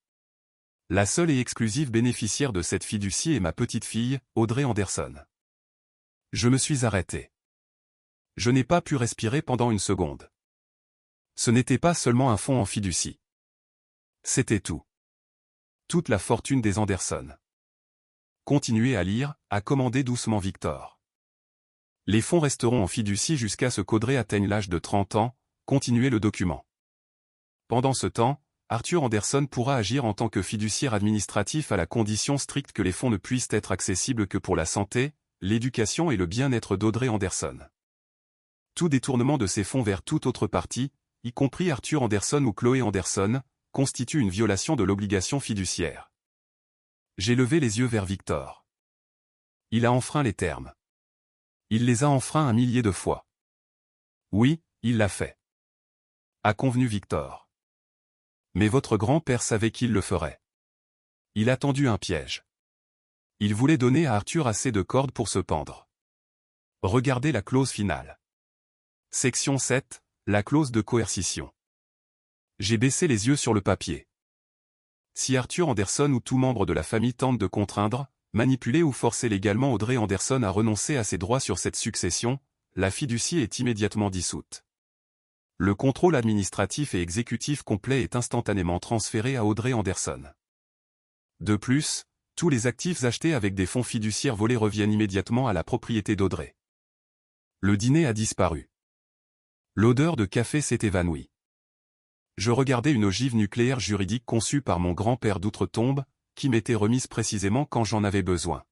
La seule et exclusive bénéficiaire de cette fiducie est ma petite-fille, Audrey Anderson. Je me suis arrêté. Je n'ai pas pu respirer pendant une seconde. Ce n'était pas seulement un fonds en fiducie. C'était tout. Toute la fortune des Anderson. Continuez à lire, a commandé doucement Victor. Les fonds resteront en fiducie jusqu'à ce qu'Audrey atteigne l'âge de 30 ans, continuez le document. Pendant ce temps, Arthur Anderson pourra agir en tant que fiduciaire administratif à la condition stricte que les fonds ne puissent être accessibles que pour la santé, l'éducation et le bien-être d'Audrey Anderson. Tout détournement de ces fonds vers toute autre partie, y compris Arthur Anderson ou Chloé Anderson, constitue une violation de l'obligation fiduciaire. J'ai levé les yeux vers Victor. Il a enfreint les termes. Il les a enfreints 1 millier de fois. Oui, il l'a fait. A convenu Victor. Mais votre grand-père savait qu'il le ferait. Il a tendu un piège. Il voulait donner à Arthur assez de cordes pour se pendre. Regardez la clause finale. Section 7, la clause de coercition. J'ai baissé les yeux sur le papier. Si Arthur Anderson ou tout membre de la famille tente de contraindre, manipuler ou forcer légalement Audrey Anderson à renoncer à ses droits sur cette succession, la fiducie est immédiatement dissoute. Le contrôle administratif et exécutif complet est instantanément transféré à Audrey Anderson. De plus, tous les actifs achetés avec des fonds fiduciaires volés reviennent immédiatement à la propriété d'Audrey. Le dîner a disparu. L'odeur de café s'est évanouie. Je regardais une ogive nucléaire juridique conçue par mon grand-père d'outre-tombe, qui m'était remise précisément quand j'en avais besoin.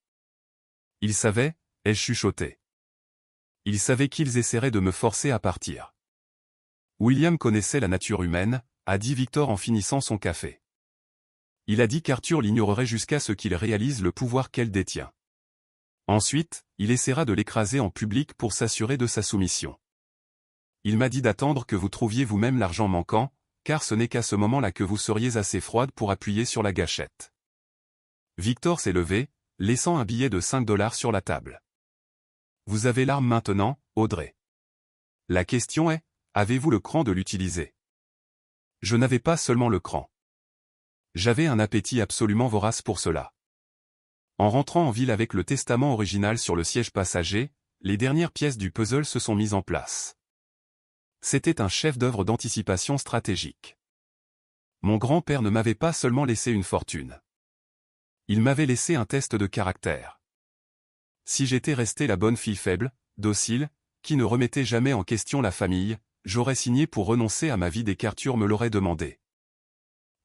Il savait, ai-je chuchoté. Il savait qu'ils essaieraient de me forcer à partir. William connaissait la nature humaine, a dit Victor en finissant son café. Il a dit qu'Arthur l'ignorerait jusqu'à ce qu'il réalise le pouvoir qu'elle détient. Ensuite, il essaiera de l'écraser en public pour s'assurer de sa soumission. Il m'a dit d'attendre que vous trouviez vous-même l'argent manquant, car ce n'est qu'à ce moment-là que vous seriez assez froide pour appuyer sur la gâchette. Victor s'est levé, laissant un billet de 5 $ sur la table. Vous avez l'arme maintenant, Audrey. La question est, avez-vous le cran de l'utiliser? Je n'avais pas seulement le cran. J'avais un appétit absolument vorace pour cela. En rentrant en ville avec le testament original sur le siège passager, les dernières pièces du puzzle se sont mises en place. C'était un chef-d'œuvre d'anticipation stratégique. Mon grand-père ne m'avait pas seulement laissé une fortune. Il m'avait laissé un test de caractère. Si j'étais resté la bonne fille faible, docile, qui ne remettait jamais en question la famille, j'aurais signé pour renoncer à ma vie dès qu'Arthur me l'aurait demandé.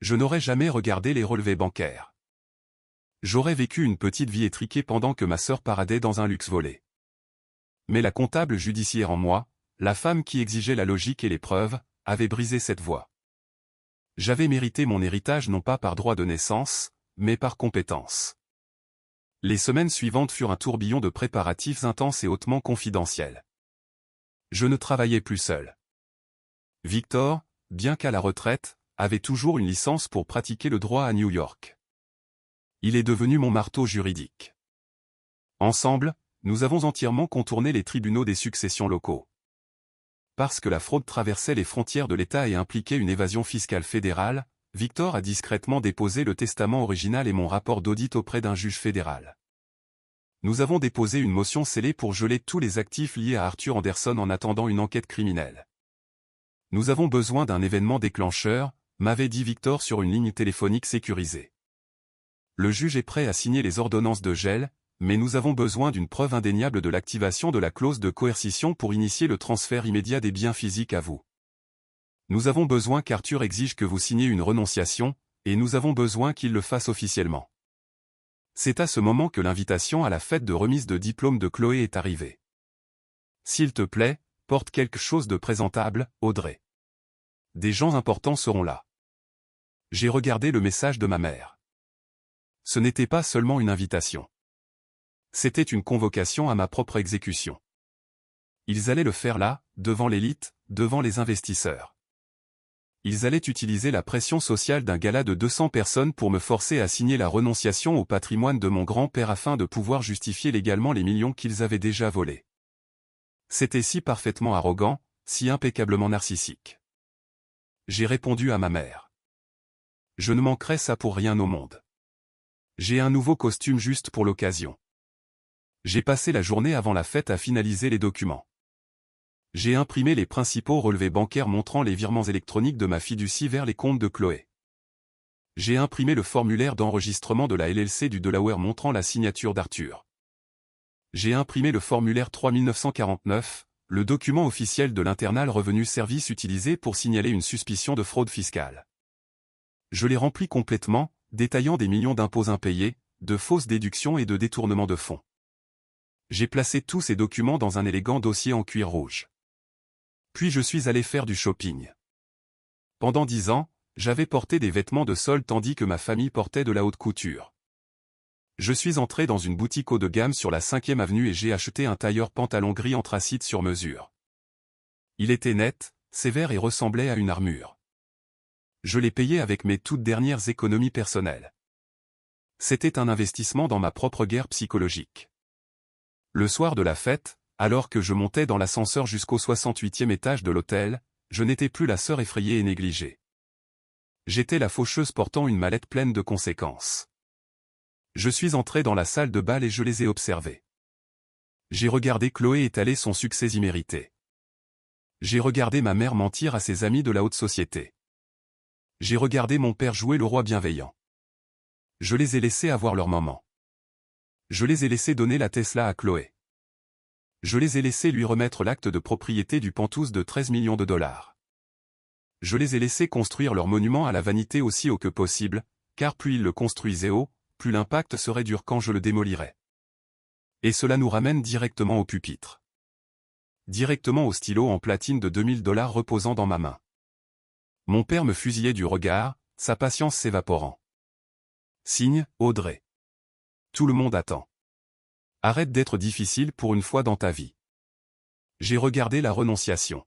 Je n'aurais jamais regardé les relevés bancaires. J'aurais vécu une petite vie étriquée pendant que ma sœur paradait dans un luxe volé. Mais la comptable judiciaire en moi, la femme qui exigeait la logique et les preuves, avait brisé cette voie. J'avais mérité mon héritage non pas par droit de naissance, mais par compétence. Les semaines suivantes furent un tourbillon de préparatifs intenses et hautement confidentiels. Je ne travaillais plus seul. Victor, bien qu'à la retraite, avait toujours une licence pour pratiquer le droit à New York. Il est devenu mon marteau juridique. Ensemble, nous avons entièrement contourné les tribunaux des successions locaux. Parce que la fraude traversait les frontières de l'État et impliquait une évasion fiscale fédérale, Victor a discrètement déposé le testament original et mon rapport d'audit auprès d'un juge fédéral. Nous avons déposé une motion scellée pour geler tous les actifs liés à Arthur Anderson en attendant une enquête criminelle. Nous avons besoin d'un événement déclencheur, m'avait dit Victor sur une ligne téléphonique sécurisée. Le juge est prêt à signer les ordonnances de gel, mais nous avons besoin d'une preuve indéniable de l'activation de la clause de coercition pour initier le transfert immédiat des biens physiques à vous. Nous avons besoin qu'Arthur exige que vous signiez une renonciation, et nous avons besoin qu'il le fasse officiellement. C'est à ce moment que l'invitation à la fête de remise de diplôme de Chloé est arrivée. S'il te plaît, porte quelque chose de présentable, Audrey. Des gens importants seront là. J'ai regardé le message de ma mère. Ce n'était pas seulement une invitation. C'était une convocation à ma propre exécution. Ils allaient le faire là, devant l'élite, devant les investisseurs. Ils allaient utiliser la pression sociale d'un gala de 200 personnes pour me forcer à signer la renonciation au patrimoine de mon grand-père afin de pouvoir justifier légalement les millions qu'ils avaient déjà volés. C'était si parfaitement arrogant, si impeccablement narcissique. J'ai répondu à ma mère. Je ne manquerai ça pour rien au monde. J'ai un nouveau costume juste pour l'occasion. J'ai passé la journée avant la fête à finaliser les documents. J'ai imprimé les principaux relevés bancaires montrant les virements électroniques de ma fiducie vers les comptes de Chloé. J'ai imprimé le formulaire d'enregistrement de la LLC du Delaware montrant la signature d'Arthur. J'ai imprimé le formulaire 3949, le document officiel de l'Internal Revenue Service utilisé pour signaler une suspicion de fraude fiscale. Je l'ai rempli complètement, détaillant des millions d'impôts impayés, de fausses déductions et de détournements de fonds. J'ai placé tous ces documents dans un élégant dossier en cuir rouge. Puis je suis allé faire du shopping. Pendant 10 ans, j'avais porté des vêtements de solde tandis que ma famille portait de la haute couture. Je suis entré dans une boutique haut de gamme sur la 5e avenue et j'ai acheté un tailleur pantalon gris anthracite sur mesure. Il était net, sévère et ressemblait à une armure. Je l'ai payé avec mes toutes dernières économies personnelles. C'était un investissement dans ma propre guerre psychologique. Le soir de la fête, alors que je montais dans l'ascenseur jusqu'au 68e étage de l'hôtel, je n'étais plus la sœur effrayée et négligée. J'étais la faucheuse portant une mallette pleine de conséquences. Je suis entré dans la salle de bal et je les ai observés. J'ai regardé Chloé étaler son succès immérité. J'ai regardé ma mère mentir à ses amis de la haute société. J'ai regardé mon père jouer le roi bienveillant. Je les ai laissés avoir leur moment. Je les ai laissés donner la Tesla à Chloé. Je les ai laissés lui remettre l'acte de propriété du Penthouse de 13 millions de dollars. Je les ai laissés construire leur monument à la vanité aussi haut que possible, car plus ils le construisaient haut, plus l'impact serait dur quand je le démolirais. Et cela nous ramène directement au pupitre. Directement au stylo en platine de 2000 dollars reposant dans ma main. Mon père me fusillait du regard, sa patience s'évaporant. Signe, Audrey. Tout le monde attend. Arrête d'être difficile pour une fois dans ta vie. J'ai regardé la renonciation.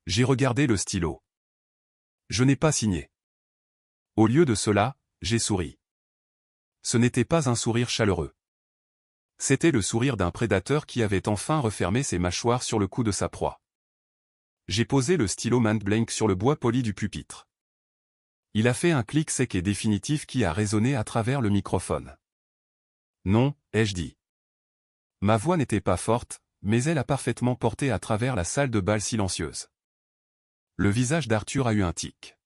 J'ai regardé le stylo. Je n'ai pas signé. Au lieu de cela, j'ai souri. Ce n'était pas un sourire chaleureux. C'était le sourire d'un prédateur qui avait enfin refermé ses mâchoires sur le cou de sa proie. J'ai posé le stylo main blank sur le bois poli du pupitre. Il a fait un clic sec et définitif qui a résonné à travers le microphone. Non, ai-je dit. Ma voix n'était pas forte, mais elle a parfaitement porté à travers la salle de bal silencieuse. Le visage d'Arthur a eu un tic.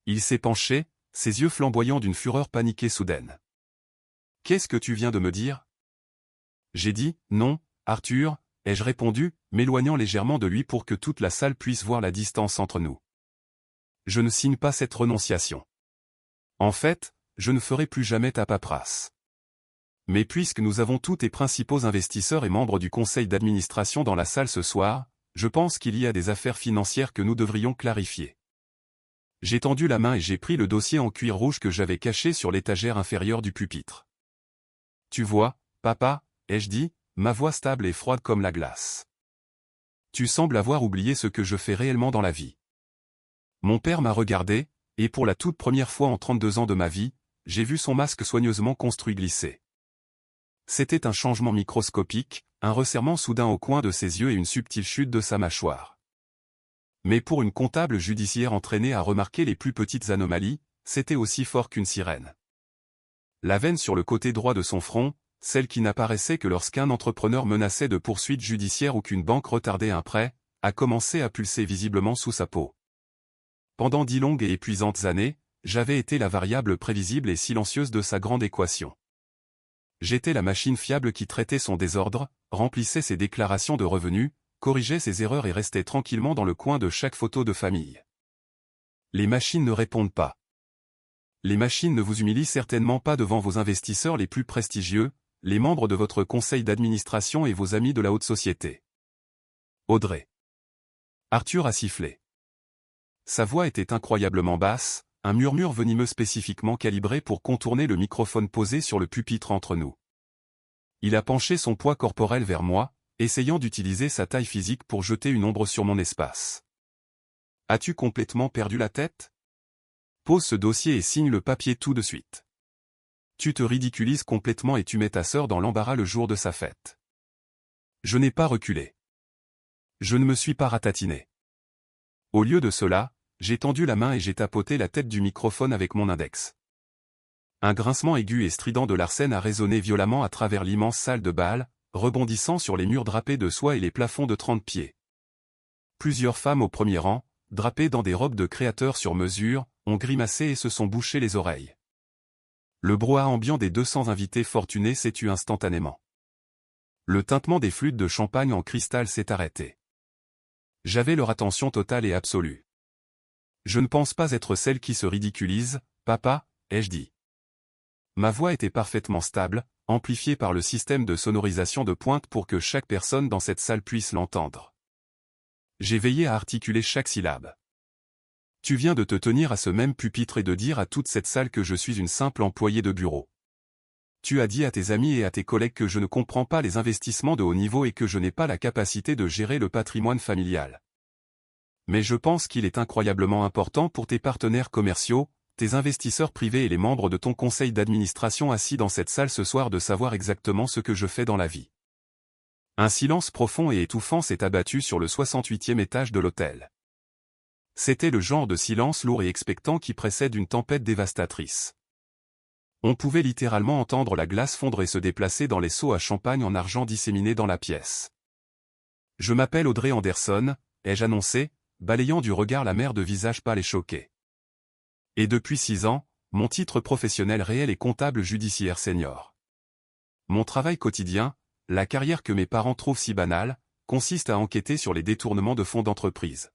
Il s'est penché, ses yeux flamboyants d'une fureur paniquée soudaine. « Qu'est-ce que tu viens de me dire ?» J'ai dit « Non, Arthur », ai-je répondu, m'éloignant légèrement de lui pour que toute la salle puisse voir la distance entre nous. Je ne signe pas cette renonciation. En fait, je ne ferai plus jamais ta paperasse. Mais puisque nous avons tous tes principaux investisseurs et membres du conseil d'administration dans la salle ce soir, je pense qu'il y a des affaires financières que nous devrions clarifier. J'ai tendu la main et j'ai pris le dossier en cuir rouge que j'avais caché sur l'étagère inférieure du pupitre. Tu vois, papa, ai-je dit, ma voix stable et froide comme la glace. Tu sembles avoir oublié ce que je fais réellement dans la vie. Mon père m'a regardé, et pour la toute première fois en 32 ans de ma vie, j'ai vu son masque soigneusement construit glisser. C'était un changement microscopique, un resserrement soudain au coin de ses yeux et une subtile chute de sa mâchoire. Mais pour une comptable judiciaire entraînée à remarquer les plus petites anomalies, c'était aussi fort qu'une sirène. La veine sur le côté droit de son front, celle qui n'apparaissait que lorsqu'un entrepreneur menaçait de poursuite judiciaire ou qu'une banque retardait un prêt, a commencé à pulser visiblement sous sa peau. Pendant 10 longues et épuisantes années, j'avais été la variable prévisible et silencieuse de sa grande équation. J'étais la machine fiable qui traitait son désordre, remplissait ses déclarations de revenus, corrigeait ses erreurs et restait tranquillement dans le coin de chaque photo de famille. Les machines ne répondent pas. Les machines ne vous humilient certainement pas devant vos investisseurs les plus prestigieux, les membres de votre conseil d'administration et vos amis de la haute société. Audrey. Arthur a sifflé. Sa voix était incroyablement basse, un murmure venimeux spécifiquement calibré pour contourner le microphone posé sur le pupitre entre nous. Il a penché son poids corporel vers moi, essayant d'utiliser sa taille physique pour jeter une ombre sur mon espace. As-tu complètement perdu la tête? Pose ce dossier et signe le papier tout de suite. Tu te ridiculises complètement et tu mets ta sœur dans l'embarras le jour de sa fête. Je n'ai pas reculé. Je ne me suis pas ratatiné. Au lieu de cela, j'ai tendu la main et j'ai tapoté la tête du microphone avec mon index. Un grincement aigu et strident de Larsen a résonné violemment à travers l'immense salle de bal, rebondissant sur les murs drapés de soie et les plafonds de 30 pieds. Plusieurs femmes au premier rang, drapées dans des robes de créateurs sur mesure, ont grimacé et se sont bouché les oreilles. Le brouhaha ambiant des 200 invités fortunés s'est tu instantanément. Le tintement des flûtes de champagne en cristal s'est arrêté. J'avais leur attention totale et absolue. Je ne pense pas être celle qui se ridiculise, papa, ai-je dit. Ma voix était parfaitement stable, amplifiée par le système de sonorisation de pointe pour que chaque personne dans cette salle puisse l'entendre. J'ai veillé à articuler chaque syllabe. Tu viens de te tenir à ce même pupitre et de dire à toute cette salle que je suis une simple employée de bureau. Tu as dit à tes amis et à tes collègues que je ne comprends pas les investissements de haut niveau et que je n'ai pas la capacité de gérer le patrimoine familial. Mais je pense qu'il est incroyablement important pour tes partenaires commerciaux, tes investisseurs privés et les membres de ton conseil d'administration assis dans cette salle ce soir de savoir exactement ce que je fais dans la vie. Un silence profond et étouffant s'est abattu sur le 68e étage de l'hôtel. C'était le genre de silence lourd et expectant qui précède une tempête dévastatrice. On pouvait littéralement entendre la glace fondre et se déplacer dans les seaux à champagne en argent disséminés dans la pièce. « Je m'appelle Audrey Anderson », ai-je annoncé, balayant du regard la mer de visage pâle et choqué. Et depuis 6 ans, mon titre professionnel réel est comptable judiciaire senior. Mon travail quotidien, la carrière que mes parents trouvent si banale, consiste à enquêter sur les détournements de fonds d'entreprise,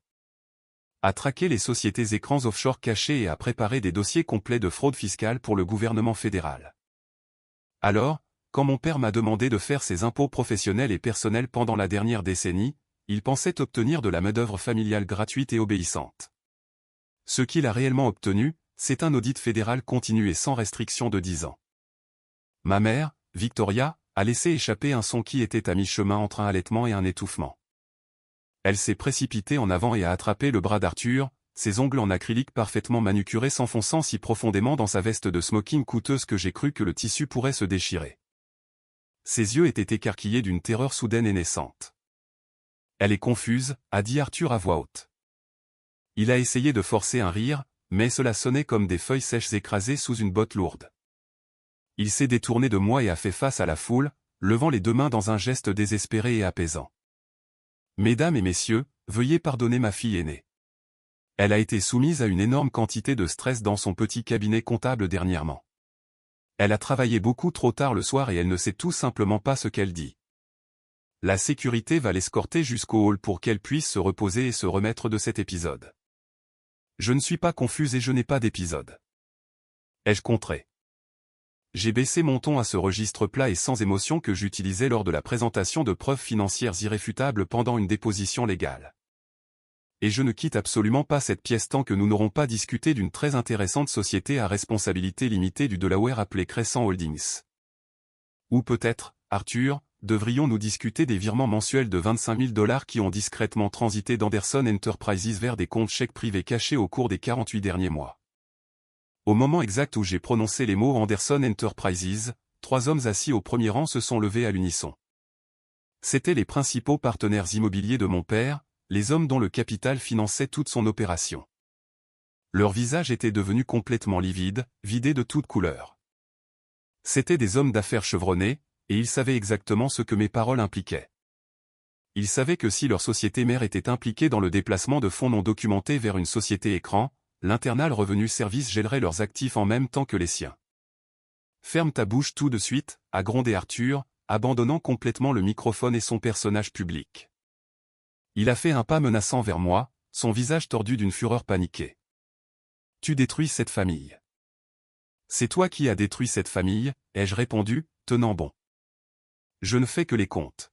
à traquer les sociétés écrans offshore cachés et à préparer des dossiers complets de fraude fiscale pour le gouvernement fédéral. Alors, quand mon père m'a demandé de faire ses impôts professionnels et personnels pendant la dernière décennie, il pensait obtenir de la main-d'œuvre familiale gratuite et obéissante. Ce qu'il a réellement obtenu, c'est un audit fédéral continu et sans restriction de 10 ans. Ma mère, Victoria, a laissé échapper un son qui était à mi-chemin entre un halètement et un étouffement. Elle s'est précipitée en avant et a attrapé le bras d'Arthur, ses ongles en acrylique parfaitement manucurés s'enfonçant si profondément dans sa veste de smoking coûteuse que j'ai cru que le tissu pourrait se déchirer. Ses yeux étaient écarquillés d'une terreur soudaine et naissante. « Elle est confuse », a dit Arthur à voix haute. Il a essayé de forcer un rire, mais cela sonnait comme des feuilles sèches écrasées sous une botte lourde. Il s'est détourné de moi et a fait face à la foule, levant les 2 mains dans un geste désespéré et apaisant. « Mesdames et messieurs, veuillez pardonner ma fille aînée. Elle a été soumise à une énorme quantité de stress dans son petit cabinet comptable dernièrement. Elle a travaillé beaucoup trop tard le soir et elle ne sait tout simplement pas ce qu'elle dit. La sécurité va l'escorter jusqu'au hall pour qu'elle puisse se reposer et se remettre de cet épisode. Je ne suis pas confuse et je n'ai pas d'épisode. » Ai-je contré. J'ai baissé mon ton à ce registre plat et sans émotion que j'utilisais lors de la présentation de preuves financières irréfutables pendant une déposition légale. Et je ne quitte absolument pas cette pièce tant que nous n'aurons pas discuté d'une très intéressante société à responsabilité limitée du Delaware appelée Crescent Holdings. Ou peut-être, Arthur, devrions-nous discuter des virements mensuels de 25 000 $ qui ont discrètement transité d'Anderson Enterprises vers des comptes chèques privés cachés au cours des 48 derniers mois. Au moment exact où j'ai prononcé les mots Anderson Enterprises, 3 hommes assis au premier rang se sont levés à l'unisson. C'étaient les principaux partenaires immobiliers de mon père, les hommes dont le capital finançait toute son opération. Leurs visages étaient devenus complètement livides, vidés de toute couleur. C'étaient des hommes d'affaires chevronnés, et ils savaient exactement ce que mes paroles impliquaient. Ils savaient que si leur société mère était impliquée dans le déplacement de fonds non documentés vers une société écran, l'Internal Revenu Service gèlerait leurs actifs en même temps que les siens. « Ferme ta bouche tout de suite », a grondé Arthur, abandonnant complètement le microphone et son personnage public. Il a fait un pas menaçant vers moi, son visage tordu d'une fureur paniquée. « Tu détruis cette famille. »« C'est toi qui as détruit cette famille », ai-je répondu, tenant bon. « Je ne fais que les comptes. »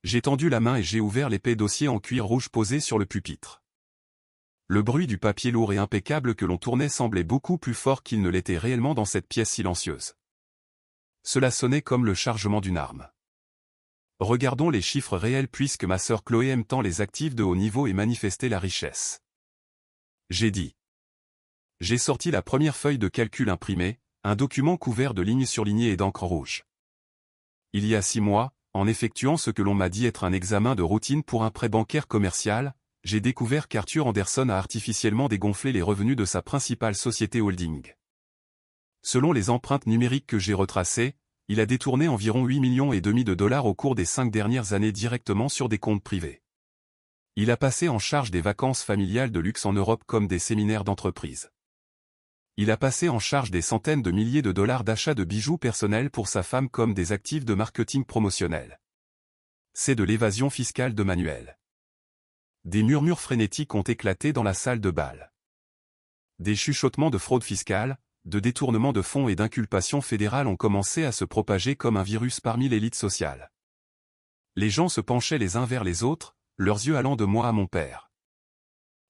J'ai tendu la main et j'ai ouvert l'épais dossier en cuir rouge posé sur le pupitre. Le bruit du papier lourd et impeccable que l'on tournait semblait beaucoup plus fort qu'il ne l'était réellement dans cette pièce silencieuse. Cela sonnait comme le chargement d'une arme. Regardons les chiffres réels puisque ma sœur Chloé aime tant les actifs de haut niveau et manifester la richesse. J'ai dit. J'ai sorti la première feuille de calcul imprimée, un document couvert de lignes surlignées et d'encre rouge. Il y a 6 mois, en effectuant ce que l'on m'a dit être un examen de routine pour un prêt bancaire commercial, j'ai découvert qu'Arthur Andersen a artificiellement dégonflé les revenus de sa principale société holding. Selon les empreintes numériques que j'ai retracées, il a détourné environ 8,5 millions de dollars au cours des 5 dernières années directement sur des comptes privés. Il a passé en charge des vacances familiales de luxe en Europe comme des séminaires d'entreprise. Il a passé en charge des centaines de milliers de dollars d'achats de bijoux personnels pour sa femme comme des actifs de marketing promotionnel. C'est de l'évasion fiscale de manuel. Des murmures frénétiques ont éclaté dans la salle de bal. Des chuchotements de fraude fiscale, de détournement de fonds et d'inculpation fédérale ont commencé à se propager comme un virus parmi l'élite sociale. Les gens se penchaient les uns vers les autres, leurs yeux allant de moi à mon père.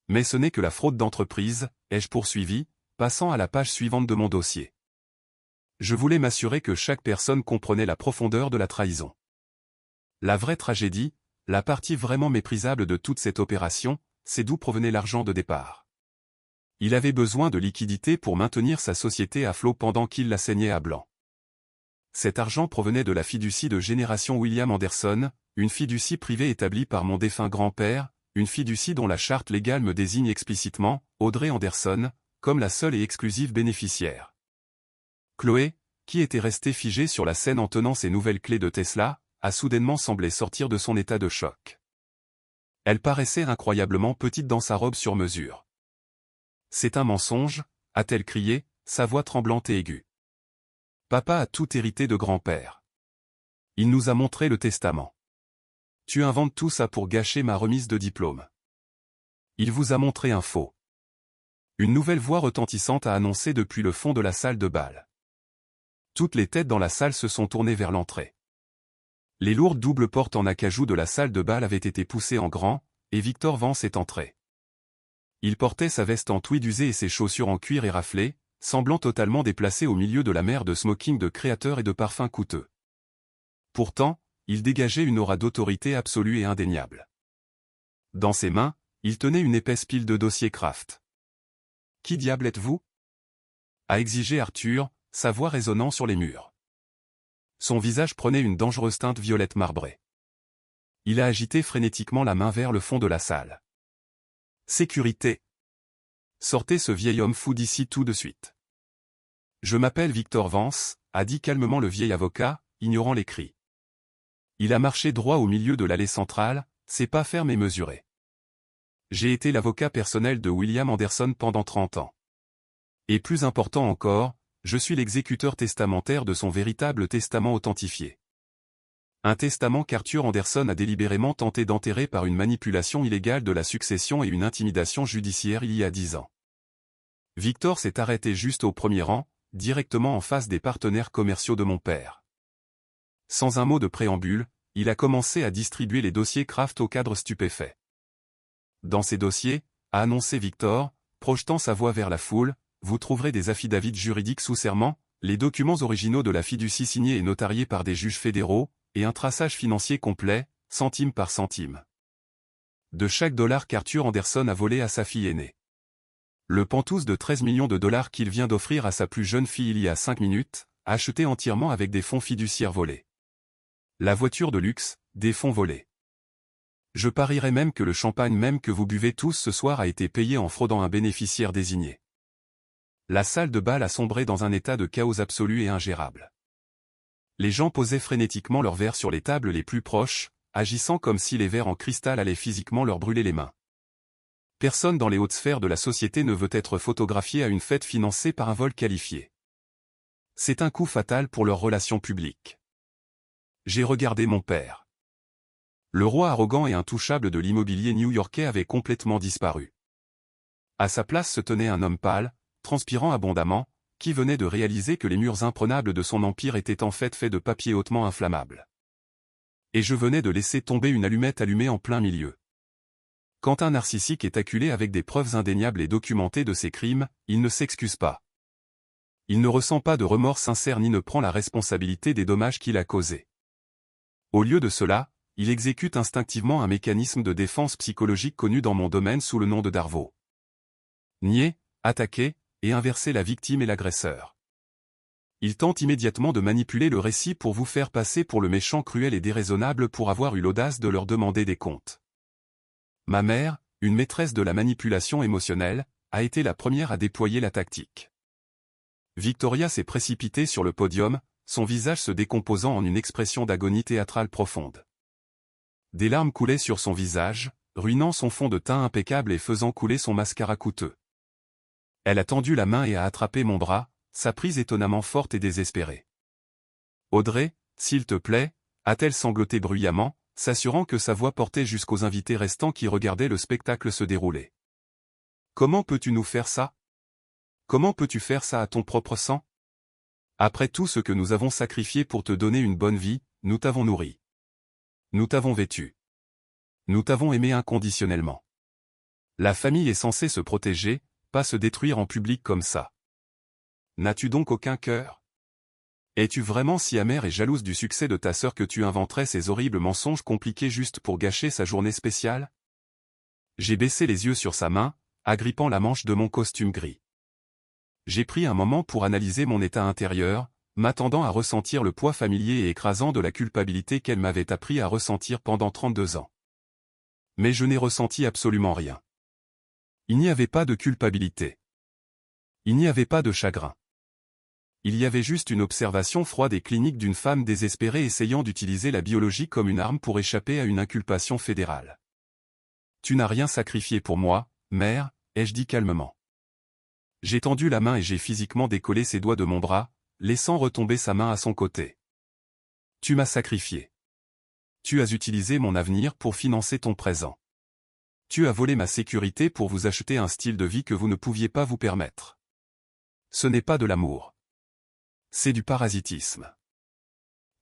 Mais ce n'est que la fraude d'entreprise, ai-je poursuivi, passant à la page suivante de mon dossier. Je voulais m'assurer que chaque personne comprenait la profondeur de la trahison. La vraie tragédie, la partie vraiment méprisable de toute cette opération, c'est d'où provenait l'argent de départ. Il avait besoin de liquidités pour maintenir sa société à flot pendant qu'il la saignait à blanc. Cet argent provenait de la fiducie de génération William Anderson, une fiducie privée établie par mon défunt grand-père, une fiducie dont la charte légale me désigne explicitement, Audrey Anderson, comme la seule et exclusive bénéficiaire. Chloé, qui était restée figée sur la scène en tenant ses nouvelles clés de Tesla, a soudainement semblé sortir de son état de choc. Elle paraissait incroyablement petite dans sa robe sur mesure. « C'est un mensonge » a-t-elle crié, sa voix tremblante et aiguë. Papa a tout hérité de grand-père. Il nous a montré le testament. Tu inventes tout ça pour gâcher ma remise de diplôme. Il vous a montré un faux. Une nouvelle voix retentissante a annoncé depuis le fond de la salle de bal. Toutes les têtes dans la salle se sont tournées vers l'entrée. Les lourdes doubles portes en acajou de la salle de bal avaient été poussées en grand, et Victor Vance est entré. Il portait sa veste en tweed usée et ses chaussures en cuir éraflé, semblant totalement déplacé au milieu de la mer de smoking de créateurs et de parfums coûteux. Pourtant, il dégageait une aura d'autorité absolue et indéniable. Dans ses mains, il tenait une épaisse pile de dossiers Kraft. « Qui diable êtes-vous » a exigé Arthur, sa voix résonnant sur les murs. Son visage prenait une dangereuse teinte violette marbrée. Il a agité frénétiquement la main vers le fond de la salle. « Sécurité ! Sortez ce vieil homme fou d'ici tout de suite. »« Je m'appelle Victor Vance » a dit calmement le vieil avocat, ignorant les cris. Il a marché droit au milieu de l'allée centrale, ses pas fermes et mesurés. J'ai été l'avocat personnel de William Anderson pendant 30 ans. Et plus important encore, je suis l'exécuteur testamentaire de son véritable testament authentifié. Un testament qu'Arthur Anderson a délibérément tenté d'enterrer par une manipulation illégale de la succession et une intimidation judiciaire il y a 10 ans. Victor s'est arrêté juste au premier rang, directement en face des partenaires commerciaux de mon père. Sans un mot de préambule, il a commencé à distribuer les dossiers Kraft aux cadres stupéfaits. Dans ces dossiers, a annoncé Victor, projetant sa voix vers la foule, vous trouverez des affidavits juridiques sous serment, les documents originaux de la fiducie signés et notariés par des juges fédéraux, et un traçage financier complet, centime par centime. De chaque dollar qu'Arthur Anderson a volé à sa fille aînée. Le pantouse de 13 millions de dollars qu'il vient d'offrir à sa plus jeune fille il y a 5 minutes, acheté entièrement avec des fonds fiduciaires volés. La voiture de luxe, des fonds volés. Je parierais même que le champagne même que vous buvez tous ce soir a été payé en fraudant un bénéficiaire désigné. La salle de bal a sombré dans un état de chaos absolu et ingérable. Les gens posaient frénétiquement leurs verres sur les tables les plus proches, agissant comme si les verres en cristal allaient physiquement leur brûler les mains. Personne dans les hautes sphères de la société ne veut être photographié à une fête financée par un vol qualifié. C'est un coup fatal pour leurs relations publiques. J'ai regardé mon père. Le roi arrogant et intouchable de l'immobilier new-yorkais avait complètement disparu. À sa place se tenait un homme pâle, transpirant abondamment, qui venait de réaliser que les murs imprenables de son empire étaient en fait faits de papier hautement inflammable. Et je venais de laisser tomber une allumette allumée en plein milieu. Quand un narcissique est acculé avec des preuves indéniables et documentées de ses crimes, il ne s'excuse pas. Il ne ressent pas de remords sincères ni ne prend la responsabilité des dommages qu'il a causés. Au lieu de cela, il exécute instinctivement un mécanisme de défense psychologique connu dans mon domaine sous le nom de Darvo. Nier, attaquer, et inverser la victime et l'agresseur. Il tente immédiatement de manipuler le récit pour vous faire passer pour le méchant cruel et déraisonnable pour avoir eu l'audace de leur demander des comptes. Ma mère, une maîtresse de la manipulation émotionnelle, a été la première à déployer la tactique. Victoria s'est précipitée sur le podium, son visage se décomposant en une expression d'agonie théâtrale profonde. Des larmes coulaient sur son visage, ruinant son fond de teint impeccable et faisant couler son mascara coûteux. Elle a tendu la main et a attrapé mon bras, sa prise étonnamment forte et désespérée. « Audrey, s'il te plaît » a-t-elle sangloté bruyamment, s'assurant que sa voix portait jusqu'aux invités restants qui regardaient le spectacle se dérouler. « Comment peux-tu nous faire ça? Comment peux-tu faire ça à ton propre sang? Après tout ce que nous avons sacrifié pour te donner une bonne vie, nous t'avons nourri. Nous t'avons vêtu. Nous t'avons aimé inconditionnellement. La famille est censée se protéger, pas se détruire en public comme ça. N'as-tu donc aucun cœur? Es-tu vraiment si amère et jalouse du succès de ta sœur que tu inventerais ces horribles mensonges compliqués juste pour gâcher sa journée spéciale? J'ai baissé les yeux sur sa main, agrippant la manche de mon costume gris. J'ai pris un moment pour analyser mon état intérieur, m'attendant à ressentir le poids familier et écrasant de la culpabilité qu'elle m'avait appris à ressentir pendant 32 ans. Mais je n'ai ressenti absolument rien. Il n'y avait pas de culpabilité. Il n'y avait pas de chagrin. Il y avait juste une observation froide et clinique d'une femme désespérée essayant d'utiliser la biologie comme une arme pour échapper à une inculpation fédérale. « Tu n'as rien sacrifié pour moi, mère » ai-je dit calmement. J'ai tendu la main et j'ai physiquement décollé ses doigts de mon bras, laissant retomber sa main à son côté. « Tu m'as sacrifié. Tu as utilisé mon avenir pour financer ton présent. Tu as volé ma sécurité pour vous acheter un style de vie que vous ne pouviez pas vous permettre. Ce n'est pas de l'amour. C'est du parasitisme. »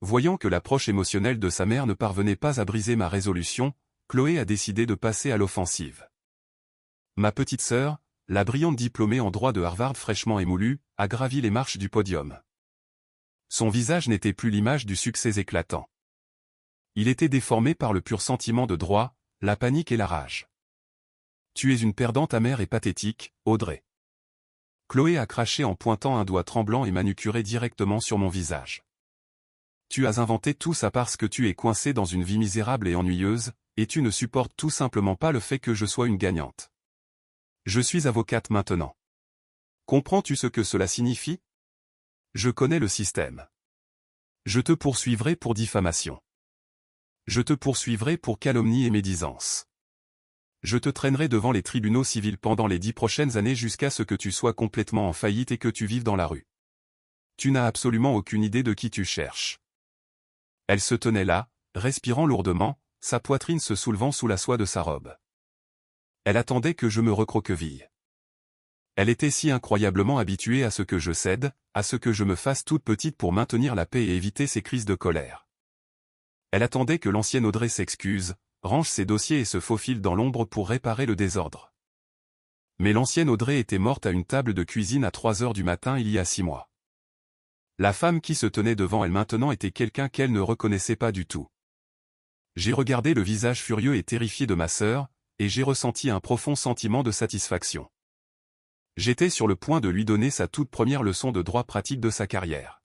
Voyant que l'approche émotionnelle de sa mère ne parvenait pas à briser ma résolution, Chloé a décidé de passer à l'offensive. Ma petite sœur, la brillante diplômée en droit de Harvard fraîchement émoulue, a gravi les marches du podium. Son visage n'était plus l'image du succès éclatant. Il était déformé par le pur sentiment de droit, la panique et la rage. « Tu es une perdante amère et pathétique, Audrey. » Chloé a craché en pointant un doigt tremblant et manucuré directement sur mon visage. « Tu as inventé tout ça parce que tu es coincé dans une vie misérable et ennuyeuse, et tu ne supportes tout simplement pas le fait que je sois une gagnante. Je suis avocate maintenant. Comprends-tu ce que cela signifie? Je connais le système. Je te poursuivrai pour diffamation. Je te poursuivrai pour calomnie et médisance. Je te traînerai devant les tribunaux civils pendant les 10 prochaines années jusqu'à ce que tu sois complètement en faillite et que tu vives dans la rue. Tu n'as absolument aucune idée de qui tu cherches. » Elle se tenait là, respirant lourdement, sa poitrine se soulevant sous la soie de sa robe. Elle attendait que je me recroqueville. Elle était si incroyablement habituée à ce que je cède, à ce que je me fasse toute petite pour maintenir la paix et éviter ses crises de colère. Elle attendait que l'ancienne Audrey s'excuse, range ses dossiers et se faufile dans l'ombre pour réparer le désordre. Mais l'ancienne Audrey était morte à une table de cuisine à 3 heures du matin il y a 6 mois. La femme qui se tenait devant elle maintenant était quelqu'un qu'elle ne reconnaissait pas du tout. J'ai regardé le visage furieux et terrifié de ma sœur, et j'ai ressenti un profond sentiment de satisfaction. J'étais sur le point de lui donner sa toute première leçon de droit pratique de sa carrière.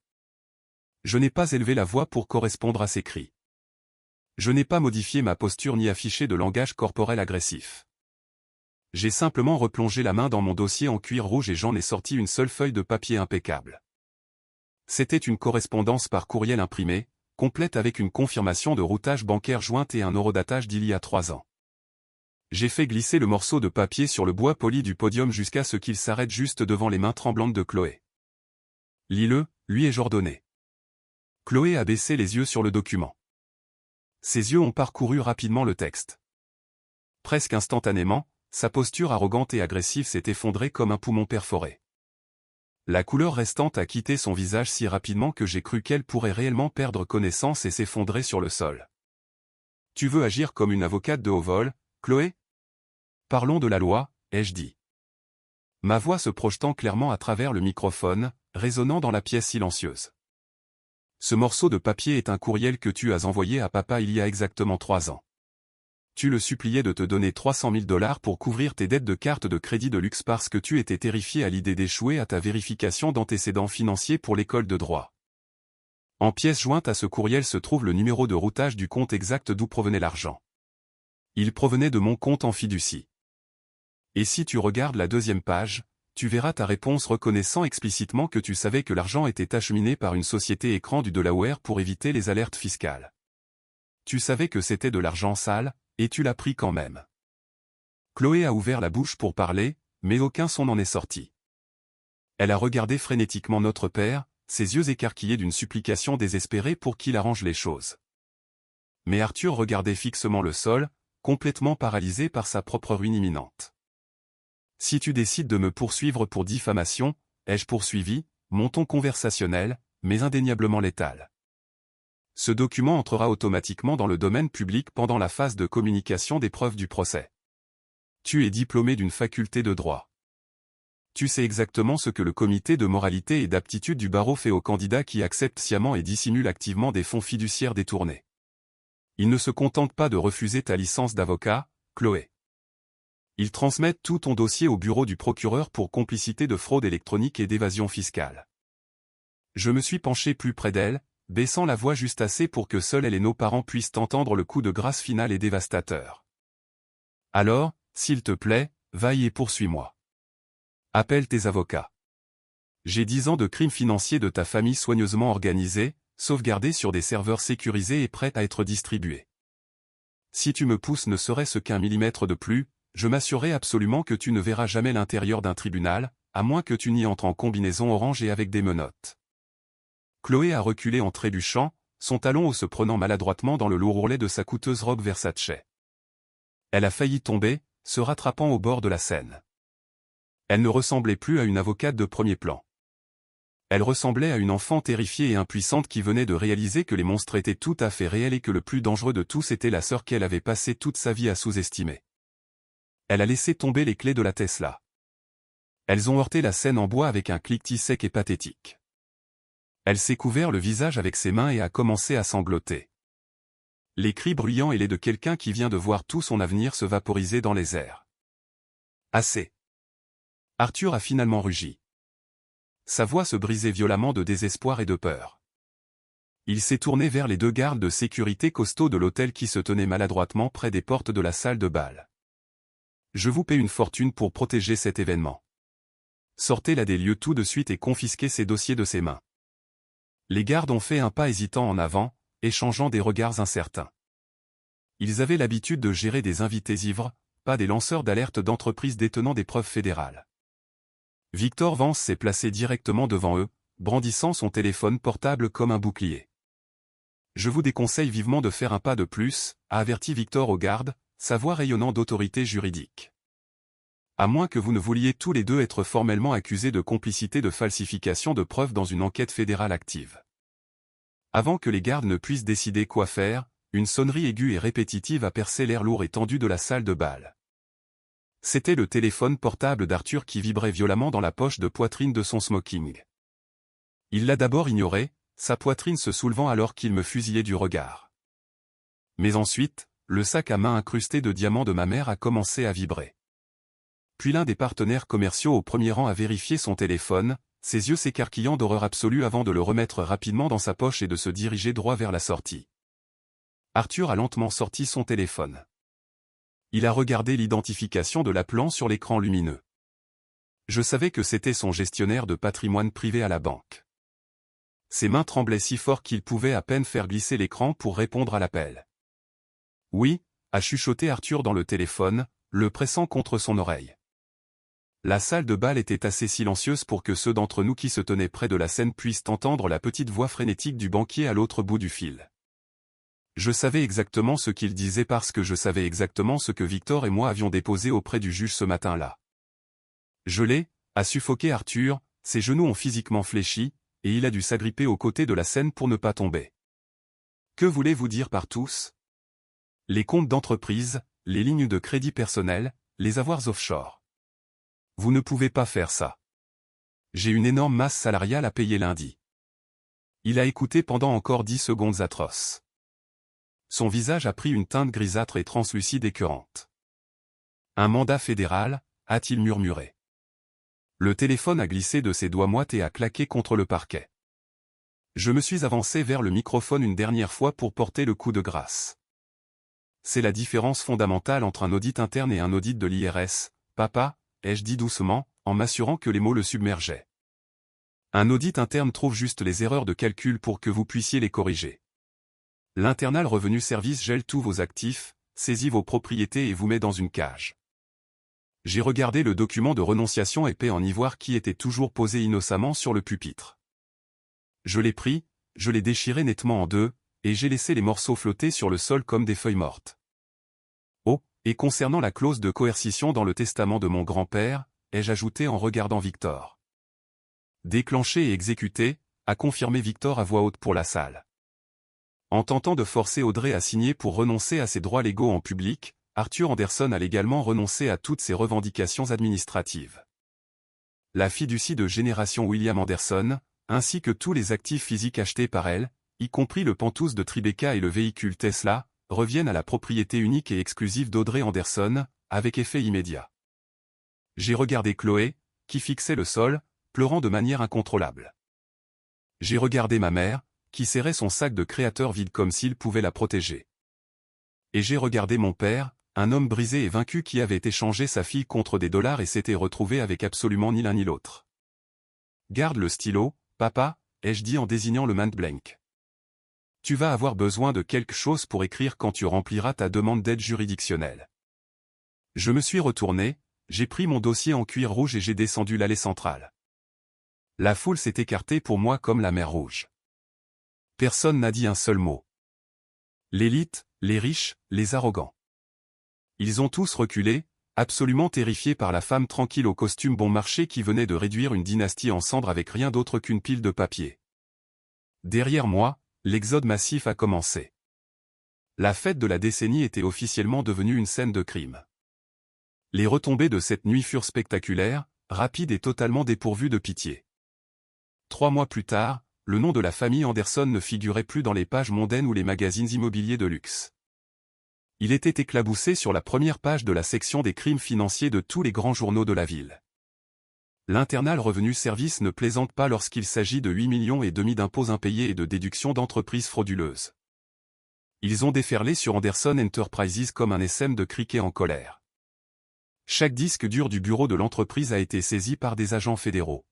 Je n'ai pas élevé la voix pour correspondre à ses cris. Je n'ai pas modifié ma posture ni affiché de langage corporel agressif. J'ai simplement replongé la main dans mon dossier en cuir rouge et j'en ai sorti une seule feuille de papier impeccable. C'était une correspondance par courriel imprimé, complète avec une confirmation de routage bancaire jointe et un eurodatage d'il y a 3 ans. J'ai fait glisser le morceau de papier sur le bois poli du podium jusqu'à ce qu'il s'arrête juste devant les mains tremblantes de Chloé. « Lis-le » lui ai-je ordonné. Chloé a baissé les yeux sur le document. Ses yeux ont parcouru rapidement le texte. Presque instantanément, sa posture arrogante et agressive s'est effondrée comme un poumon perforé. La couleur restante a quitté son visage si rapidement que j'ai cru qu'elle pourrait réellement perdre connaissance et s'effondrer sur le sol. « Tu veux agir comme une avocate de haut vol, Chloé? Parlons de la loi, ai-je dit. Ma voix se projetant clairement à travers le microphone, résonnant dans la pièce silencieuse. Ce morceau de papier est un courriel que tu as envoyé à papa il y a exactement 3 ans. tu le suppliais de te donner 300 000 $ pour couvrir tes dettes de carte de crédit de luxe parce que tu étais terrifié à l'idée d'échouer à ta vérification d'antécédents financiers pour l'école de droit. En pièce jointe à ce courriel se trouve le numéro de routage du compte exact d'où provenait l'argent. Il provenait de mon compte en fiducie. Et si tu regardes la deuxième page, tu verras ta réponse reconnaissant explicitement que tu savais que l'argent était acheminé par une société écran du Delaware pour éviter les alertes fiscales. Tu savais que c'était de l'argent sale, et tu l'as pris quand même. Chloé a ouvert la bouche pour parler, mais aucun son n'en est sorti. Elle a regardé frénétiquement notre père, ses yeux écarquillés d'une supplication désespérée pour qu'il arrange les choses. Mais Arthur regardait fixement le sol, complètement paralysé par sa propre ruine imminente. Si tu décides de me poursuivre pour diffamation, ai-je poursuivi, mon ton conversationnel, mais indéniablement létal. Ce document entrera automatiquement dans le domaine public pendant la phase de communication des preuves du procès. Tu es diplômé d'une faculté de droit. Tu sais exactement ce que le comité de moralité et d'aptitude du barreau fait aux candidats qui acceptent sciemment et dissimulent activement des fonds fiduciaires détournés. Ils ne se contentent pas de refuser ta licence d'avocat, Chloé. Ils transmettent tout ton dossier au bureau du procureur pour complicité de fraude électronique et d'évasion fiscale. Je me suis penché plus près d'elle, baissant la voix juste assez pour que seuls elle et nos parents puissent entendre le coup de grâce final et dévastateur. Alors, s'il te plaît, vaille et poursuis-moi. Appelle tes avocats. J'ai 10 ans de crimes financiers de ta famille soigneusement organisés, sauvegardés sur des serveurs sécurisés et prêts à être distribués. Si tu me pousses ne serait-ce qu'un millimètre de plus, je m'assurerai absolument que tu ne verras jamais l'intérieur d'un tribunal, à moins que tu n'y entres en combinaison orange et avec des menottes. Chloé a reculé en trébuchant, son talon haut se prenant maladroitement dans le lourd ourlet de sa coûteuse robe Versace. Elle a failli tomber, se rattrapant au bord de la Seine. Elle ne ressemblait plus à une avocate de premier plan. Elle ressemblait à une enfant terrifiée et impuissante qui venait de réaliser que les monstres étaient tout à fait réels et que le plus dangereux de tous était la sœur qu'elle avait passé toute sa vie à sous-estimer. Elle a laissé tomber les clés de la Tesla. Elles ont heurté la Seine en bois avec un cliquetis sec et pathétique. Elle s'est couvert le visage avec ses mains et a commencé à sangloter. Les cris bruyants et les de quelqu'un qui vient de voir tout son avenir se vaporiser dans les airs. Assez. Arthur a finalement rugi. Sa voix se brisait violemment de désespoir et de peur. Il s'est tourné vers les 2 gardes de sécurité costauds de l'hôtel qui se tenaient maladroitement près des portes de la salle de bal. Je vous paie une fortune pour protéger cet événement. Sortez-la des lieux tout de suite et confisquez ces dossiers de ses mains. Les gardes ont fait un pas hésitant en avant, échangeant des regards incertains. Ils avaient l'habitude de gérer des invités ivres, pas des lanceurs d'alerte d'entreprises détenant des preuves fédérales. Victor Vance s'est placé directement devant eux, brandissant son téléphone portable comme un bouclier. Je vous déconseille vivement de faire un pas de plus, a averti Victor aux gardes, sa voix rayonnant d'autorité juridique. À moins que vous ne vouliez tous les deux être formellement accusés de complicité de falsification de preuves dans une enquête fédérale active. Avant que les gardes ne puissent décider quoi faire, une sonnerie aiguë et répétitive a percé l'air lourd et tendu de la salle de bal. C'était le téléphone portable d'Arthur qui vibrait violemment dans la poche de poitrine de son smoking. Il l'a d'abord ignoré, sa poitrine se soulevant alors qu'il me fusillait du regard. Mais ensuite, le sac à main incrusté de diamants de ma mère a commencé à vibrer. Puis l'un des partenaires commerciaux au premier rang a vérifié son téléphone, ses yeux s'écarquillant d'horreur absolue avant de le remettre rapidement dans sa poche et de se diriger droit vers la sortie. Arthur a lentement sorti son téléphone. Il a regardé l'identification de l'appelant sur l'écran lumineux. Je savais que c'était son gestionnaire de patrimoine privé à la banque. Ses mains tremblaient si fort qu'il pouvait à peine faire glisser l'écran pour répondre à l'appel. Oui, a chuchoté Arthur dans le téléphone, le pressant contre son oreille. La salle de bal était assez silencieuse pour que ceux d'entre nous qui se tenaient près de la scène puissent entendre la petite voix frénétique du banquier à l'autre bout du fil. Je savais exactement ce qu'il disait parce que je savais exactement ce que Victor et moi avions déposé auprès du juge ce matin-là. Gelé, a suffoqué Arthur, ses genoux ont physiquement fléchi, et il a dû s'agripper aux côtés de la scène pour ne pas tomber. Que voulez-vous dire par tous? Les comptes d'entreprise, les lignes de crédit personnel, les avoirs offshore. Vous ne pouvez pas faire ça. J'ai une énorme masse salariale à payer lundi. Il a écouté pendant encore 10 secondes atroces. Son visage a pris une teinte grisâtre et translucide écœurante. Un mandat fédéral, a-t-il murmuré. Le téléphone a glissé de ses doigts moites et a claqué contre le parquet. Je me suis avancé vers le microphone une dernière fois pour porter le coup de grâce. C'est la différence fondamentale entre un audit interne et un audit de l'IRS, papa, ai-je dit doucement, en m'assurant que les mots le submergeaient. Un audit interne trouve juste les erreurs de calcul pour que vous puissiez les corriger. L'Internal Revenue Service gèle tous vos actifs, saisit vos propriétés et vous met dans une cage. J'ai regardé le document de renonciation épais en ivoire qui était toujours posé innocemment sur le pupitre. Je l'ai pris, je l'ai déchiré nettement en deux, et j'ai laissé les morceaux flotter sur le sol comme des feuilles mortes. Oh, et concernant la clause de coercition dans le testament de mon grand-père, ai-je ajouté en regardant Victor. Déclenché et exécuté, a confirmé Victor à voix haute pour la salle. En tentant de forcer Audrey à signer pour renoncer à ses droits légaux en public, Arthur Anderson a légalement renoncé à toutes ses revendications administratives. La fiducie de génération William Anderson, ainsi que tous les actifs physiques achetés par elle, y compris le Pantouse de Tribeca et le véhicule Tesla, reviennent à la propriété unique et exclusive d'Audrey Anderson, avec effet immédiat. J'ai regardé Chloé, qui fixait le sol, pleurant de manière incontrôlable. J'ai regardé ma mère, qui serrait son sac de créateur vide comme s'il pouvait la protéger. Et j'ai regardé mon père, un homme brisé et vaincu qui avait échangé sa fille contre des dollars et s'était retrouvé avec absolument ni l'un ni l'autre. Garde le stylo, papa, ai-je dit en désignant le Maintblank. Tu vas avoir besoin de quelque chose pour écrire quand tu rempliras ta demande d'aide juridictionnelle. Je me suis retourné, j'ai pris mon dossier en cuir rouge et j'ai descendu l'allée centrale. La foule s'est écartée pour moi comme la mer Rouge. Personne n'a dit un seul mot. L'élite, les riches, les arrogants. Ils ont tous reculé, absolument terrifiés par la femme tranquille au costume bon marché qui venait de réduire une dynastie en cendres avec rien d'autre qu'une pile de papier. Derrière moi, l'exode massif a commencé. La fête de la décennie était officiellement devenue une scène de crime. Les retombées de cette nuit furent spectaculaires, rapides et totalement dépourvues de pitié. 3 mois plus tard, le nom de la famille Anderson ne figurait plus dans les pages mondaines ou les magazines immobiliers de luxe. Il était éclaboussé sur la première page de la section des crimes financiers de tous les grands journaux de la ville. L'Internal Revenue Service ne plaisante pas lorsqu'il s'agit de 8,5 millions d'impôts impayés et de déductions d'entreprises frauduleuses. Ils ont déferlé sur Anderson Enterprises comme un essaim de criquets en colère. Chaque disque dur du bureau de l'entreprise a été saisi par des agents fédéraux.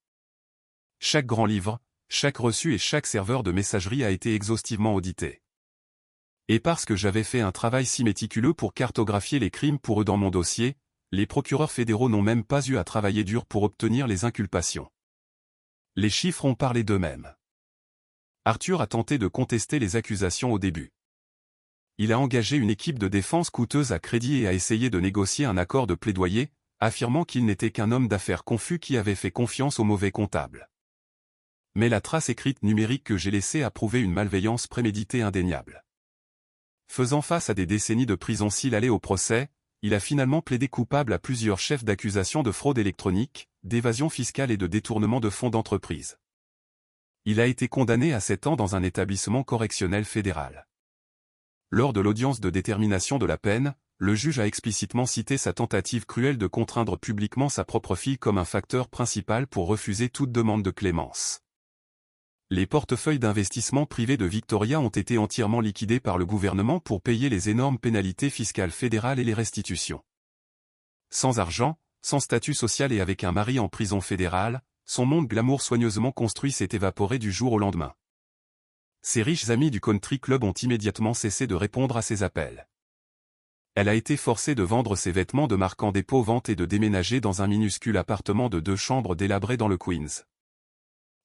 Chaque grand livre, chaque reçu et chaque serveur de messagerie a été exhaustivement audité. Et parce que j'avais fait un travail si méticuleux pour cartographier les crimes pour eux dans mon dossier, les procureurs fédéraux n'ont même pas eu à travailler dur pour obtenir les inculpations. Les chiffres ont parlé d'eux-mêmes. Arthur a tenté de contester les accusations au début. Il a engagé une équipe de défense coûteuse à crédit et a essayé de négocier un accord de plaidoyer, affirmant qu'il n'était qu'un homme d'affaires confus qui avait fait confiance aux mauvais comptables. Mais la trace écrite numérique que j'ai laissée a prouvé une malveillance préméditée indéniable. Faisant face à des décennies de prison s'il allait au procès, il a finalement plaidé coupable à plusieurs chefs d'accusation de fraude électronique, d'évasion fiscale et de détournement de fonds d'entreprise. Il a été condamné à 7 ans dans un établissement correctionnel fédéral. Lors de l'audience de détermination de la peine, le juge a explicitement cité sa tentative cruelle de contraindre publiquement sa propre fille comme un facteur principal pour refuser toute demande de clémence. Les portefeuilles d'investissement privés de Victoria ont été entièrement liquidés par le gouvernement pour payer les énormes pénalités fiscales fédérales et les restitutions. Sans argent, sans statut social et avec un mari en prison fédérale, son monde glamour soigneusement construit s'est évaporé du jour au lendemain. Ses riches amis du country club ont immédiatement cessé de répondre à ses appels. Elle a été forcée de vendre ses vêtements de marque en dépôt-vente et de déménager dans un minuscule appartement de 2 chambres délabré dans le Queens.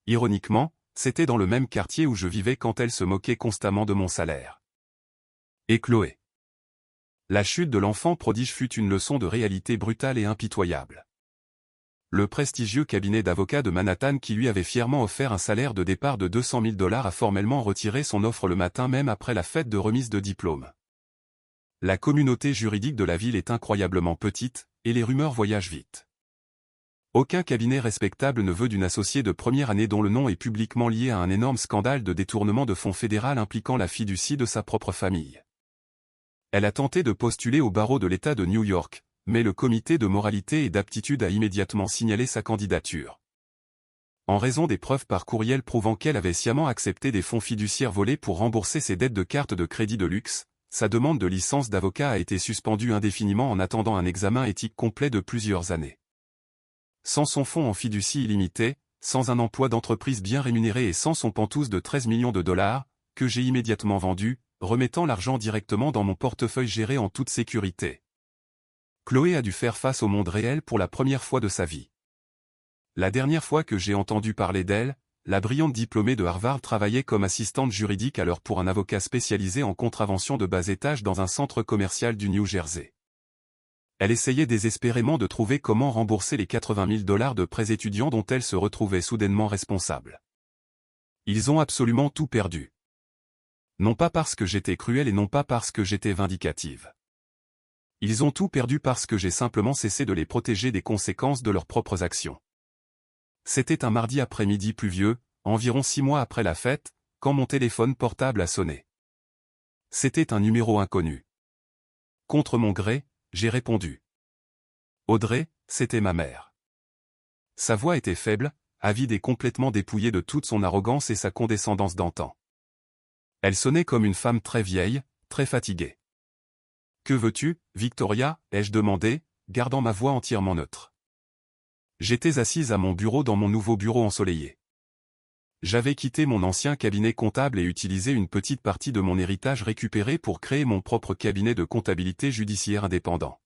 Ironiquement, c'était dans le même quartier où je vivais quand elle se moquait constamment de mon salaire. Et Chloé. La chute de l'enfant prodige fut une leçon de réalité brutale et impitoyable. Le prestigieux cabinet d'avocats de Manhattan qui lui avait fièrement offert un salaire de départ de $200 000 a formellement retiré son offre le matin même après la fête de remise de diplôme. La communauté juridique de la ville est incroyablement petite, et les rumeurs voyagent vite. Aucun cabinet respectable ne veut d'une associée de première année dont le nom est publiquement lié à un énorme scandale de détournement de fonds fédéral impliquant la fiducie de sa propre famille. Elle a tenté de postuler au barreau de l'État de New York, mais le comité de moralité et d'aptitude a immédiatement signalé sa candidature. En raison des preuves par courriel prouvant qu'elle avait sciemment accepté des fonds fiduciaires volés pour rembourser ses dettes de carte de crédit de luxe, sa demande de licence d'avocat a été suspendue indéfiniment en attendant un examen éthique complet de plusieurs années. Sans son fonds en fiducie illimité, sans un emploi d'entreprise bien rémunéré et sans son pantouse de 13 millions de dollars, que j'ai immédiatement vendu, remettant l'argent directement dans mon portefeuille géré en toute sécurité. Chloé a dû faire face au monde réel pour la première fois de sa vie. La dernière fois que j'ai entendu parler d'elle, la brillante diplômée de Harvard travaillait comme assistante juridique alors pour un avocat spécialisé en contravention de bas étage dans un centre commercial du New Jersey. Elle essayait désespérément de trouver comment rembourser les 80 000 dollars de prêts étudiants dont elle se retrouvait soudainement responsable. Ils ont absolument tout perdu. Non pas parce que j'étais cruelle et non pas parce que j'étais vindicative. Ils ont tout perdu parce que j'ai simplement cessé de les protéger des conséquences de leurs propres actions. C'était un mardi après-midi pluvieux, environ 6 mois après la fête, quand mon téléphone portable a sonné. C'était un numéro inconnu. Contre mon gré, j'ai répondu. Audrey, c'était ma mère. Sa voix était faible, avide et complètement dépouillée de toute son arrogance et sa condescendance d'antan. Elle sonnait comme une femme très vieille, très fatiguée. « Que veux-tu, Victoria ?» ai-je demandé, gardant ma voix entièrement neutre. J'étais assise à mon bureau dans mon nouveau bureau ensoleillé. J'avais quitté mon ancien cabinet comptable et utilisé une petite partie de mon héritage récupéré pour créer mon propre cabinet de comptabilité judiciaire indépendant.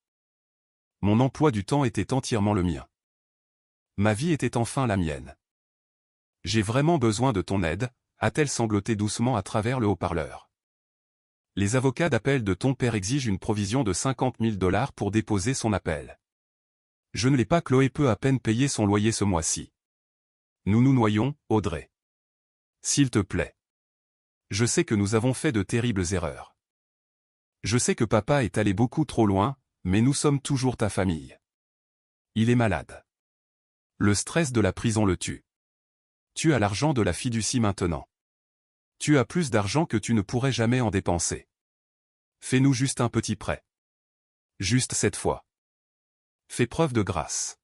Mon emploi du temps était entièrement le mien. Ma vie était enfin la mienne. « J'ai vraiment besoin de ton aide », a-t-elle sangloté doucement à travers le haut-parleur. Les avocats d'appel de ton père exigent une provision de 50 000 dollars pour déposer son appel. Je ne l'ai pas. Chloé peut à peine payer son loyer ce mois-ci. Nous nous noyons, Audrey. S'il te plaît. Je sais que nous avons fait de terribles erreurs. Je sais que papa est allé beaucoup trop loin, mais nous sommes toujours ta famille. Il est malade. Le stress de la prison le tue. Tu as l'argent de la fiducie maintenant. Tu as plus d'argent que tu ne pourrais jamais en dépenser. Fais-nous juste un petit prêt. Juste cette fois. Fais preuve de grâce.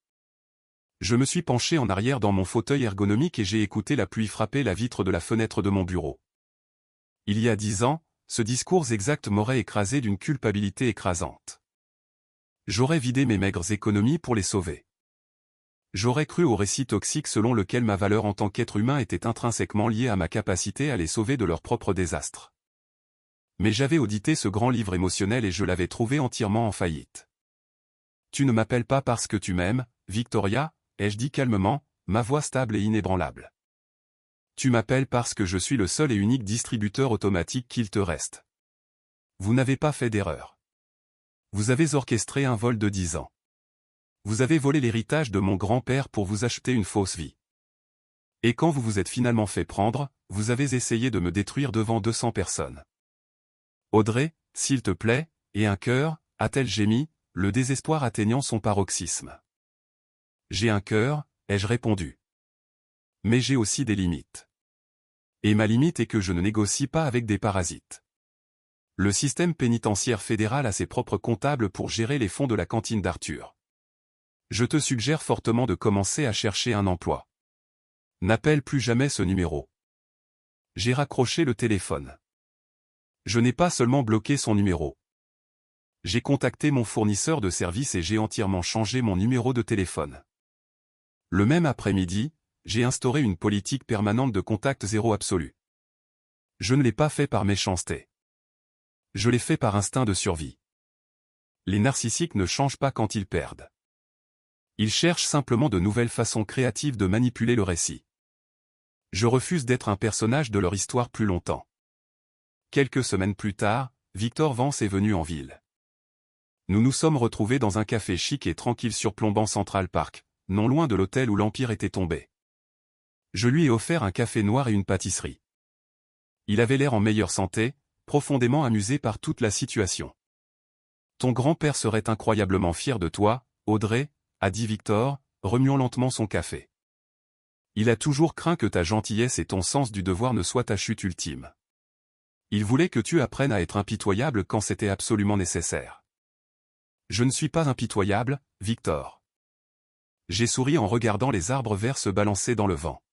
Je me suis penché en arrière dans mon fauteuil ergonomique et j'ai écouté la pluie frapper la vitre de la fenêtre de mon bureau. Il y a 10 ans, ce discours exact m'aurait écrasé d'une culpabilité écrasante. J'aurais vidé mes maigres économies pour les sauver. J'aurais cru au récit toxique selon lequel ma valeur en tant qu'être humain était intrinsèquement liée à ma capacité à les sauver de leur propre désastre. Mais j'avais audité ce grand livre émotionnel et je l'avais trouvé entièrement en faillite. Tu ne m'appelles pas parce que tu m'aimes, Victoria, ai-je dit calmement, ma voix stable et inébranlable. Tu m'appelles parce que je suis le seul et unique distributeur automatique qu'il te reste. Vous n'avez pas fait d'erreur. Vous avez orchestré un vol de 10 ans. Vous avez volé l'héritage de mon grand-père pour vous acheter une fausse vie. Et quand vous vous êtes finalement fait prendre, vous avez essayé de me détruire devant 200 personnes. Audrey, s'il te plaît, et un cœur, a-t-elle gémi, le désespoir atteignant son paroxysme. J'ai un cœur, ai-je répondu. Mais j'ai aussi des limites. Et ma limite est que je ne négocie pas avec des parasites. Le système pénitentiaire fédéral a ses propres comptables pour gérer les fonds de la cantine d'Arthur. Je te suggère fortement de commencer à chercher un emploi. N'appelle plus jamais ce numéro. J'ai raccroché le téléphone. Je n'ai pas seulement bloqué son numéro. J'ai contacté mon fournisseur de services et j'ai entièrement changé mon numéro de téléphone. Le même après-midi, j'ai instauré une politique permanente de contact zéro absolu. Je ne l'ai pas fait par méchanceté. Je l'ai fait par instinct de survie. Les narcissiques ne changent pas quand ils perdent. Ils cherchent simplement de nouvelles façons créatives de manipuler le récit. Je refuse d'être un personnage de leur histoire plus longtemps. Quelques semaines plus tard, Victor Vance est venu en ville. Nous nous sommes retrouvés dans un café chic et tranquille surplombant Central Park, non loin de l'hôtel où l'Empire était tombé. Je lui ai offert un café noir et une pâtisserie. Il avait l'air en meilleure santé, profondément amusé par toute la situation. Ton grand-père serait incroyablement fier de toi, Audrey, a dit Victor, remuant lentement son café. Il a toujours craint que ta gentillesse et ton sens du devoir ne soient ta chute ultime. Ils voulaient que tu apprennes à être impitoyable quand c'était absolument nécessaire. Je ne suis pas impitoyable, Victor. J'ai souri en regardant les arbres verts se balancer dans le vent.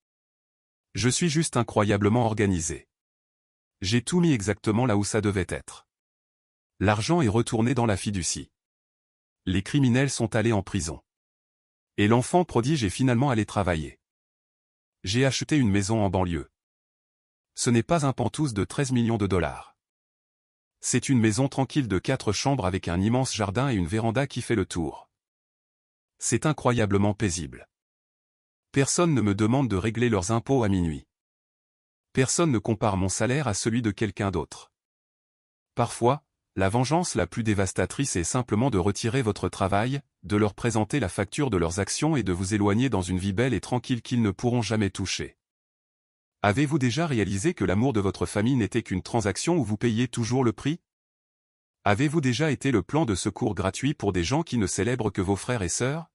Je suis juste incroyablement organisé. J'ai tout mis exactement là où ça devait être. L'argent est retourné dans la fiducie. Les criminels sont allés en prison. Et l'enfant prodige est finalement allé travailler. J'ai acheté une maison en banlieue. Ce n'est pas un pantouse de 13 millions de dollars. C'est une maison tranquille de 4 chambres avec un immense jardin et une véranda qui fait le tour. C'est incroyablement paisible. Personne ne me demande de régler leurs impôts à minuit. Personne ne compare mon salaire à celui de quelqu'un d'autre. Parfois, la vengeance la plus dévastatrice est simplement de retirer votre travail, de leur présenter la facture de leurs actions et de vous éloigner dans une vie belle et tranquille qu'ils ne pourront jamais toucher. Avez-vous déjà réalisé que l'amour de votre famille n'était qu'une transaction où vous payez toujours le prix? Avez-vous déjà été le plan de secours gratuit pour des gens qui ne célèbrent que vos frères et sœurs?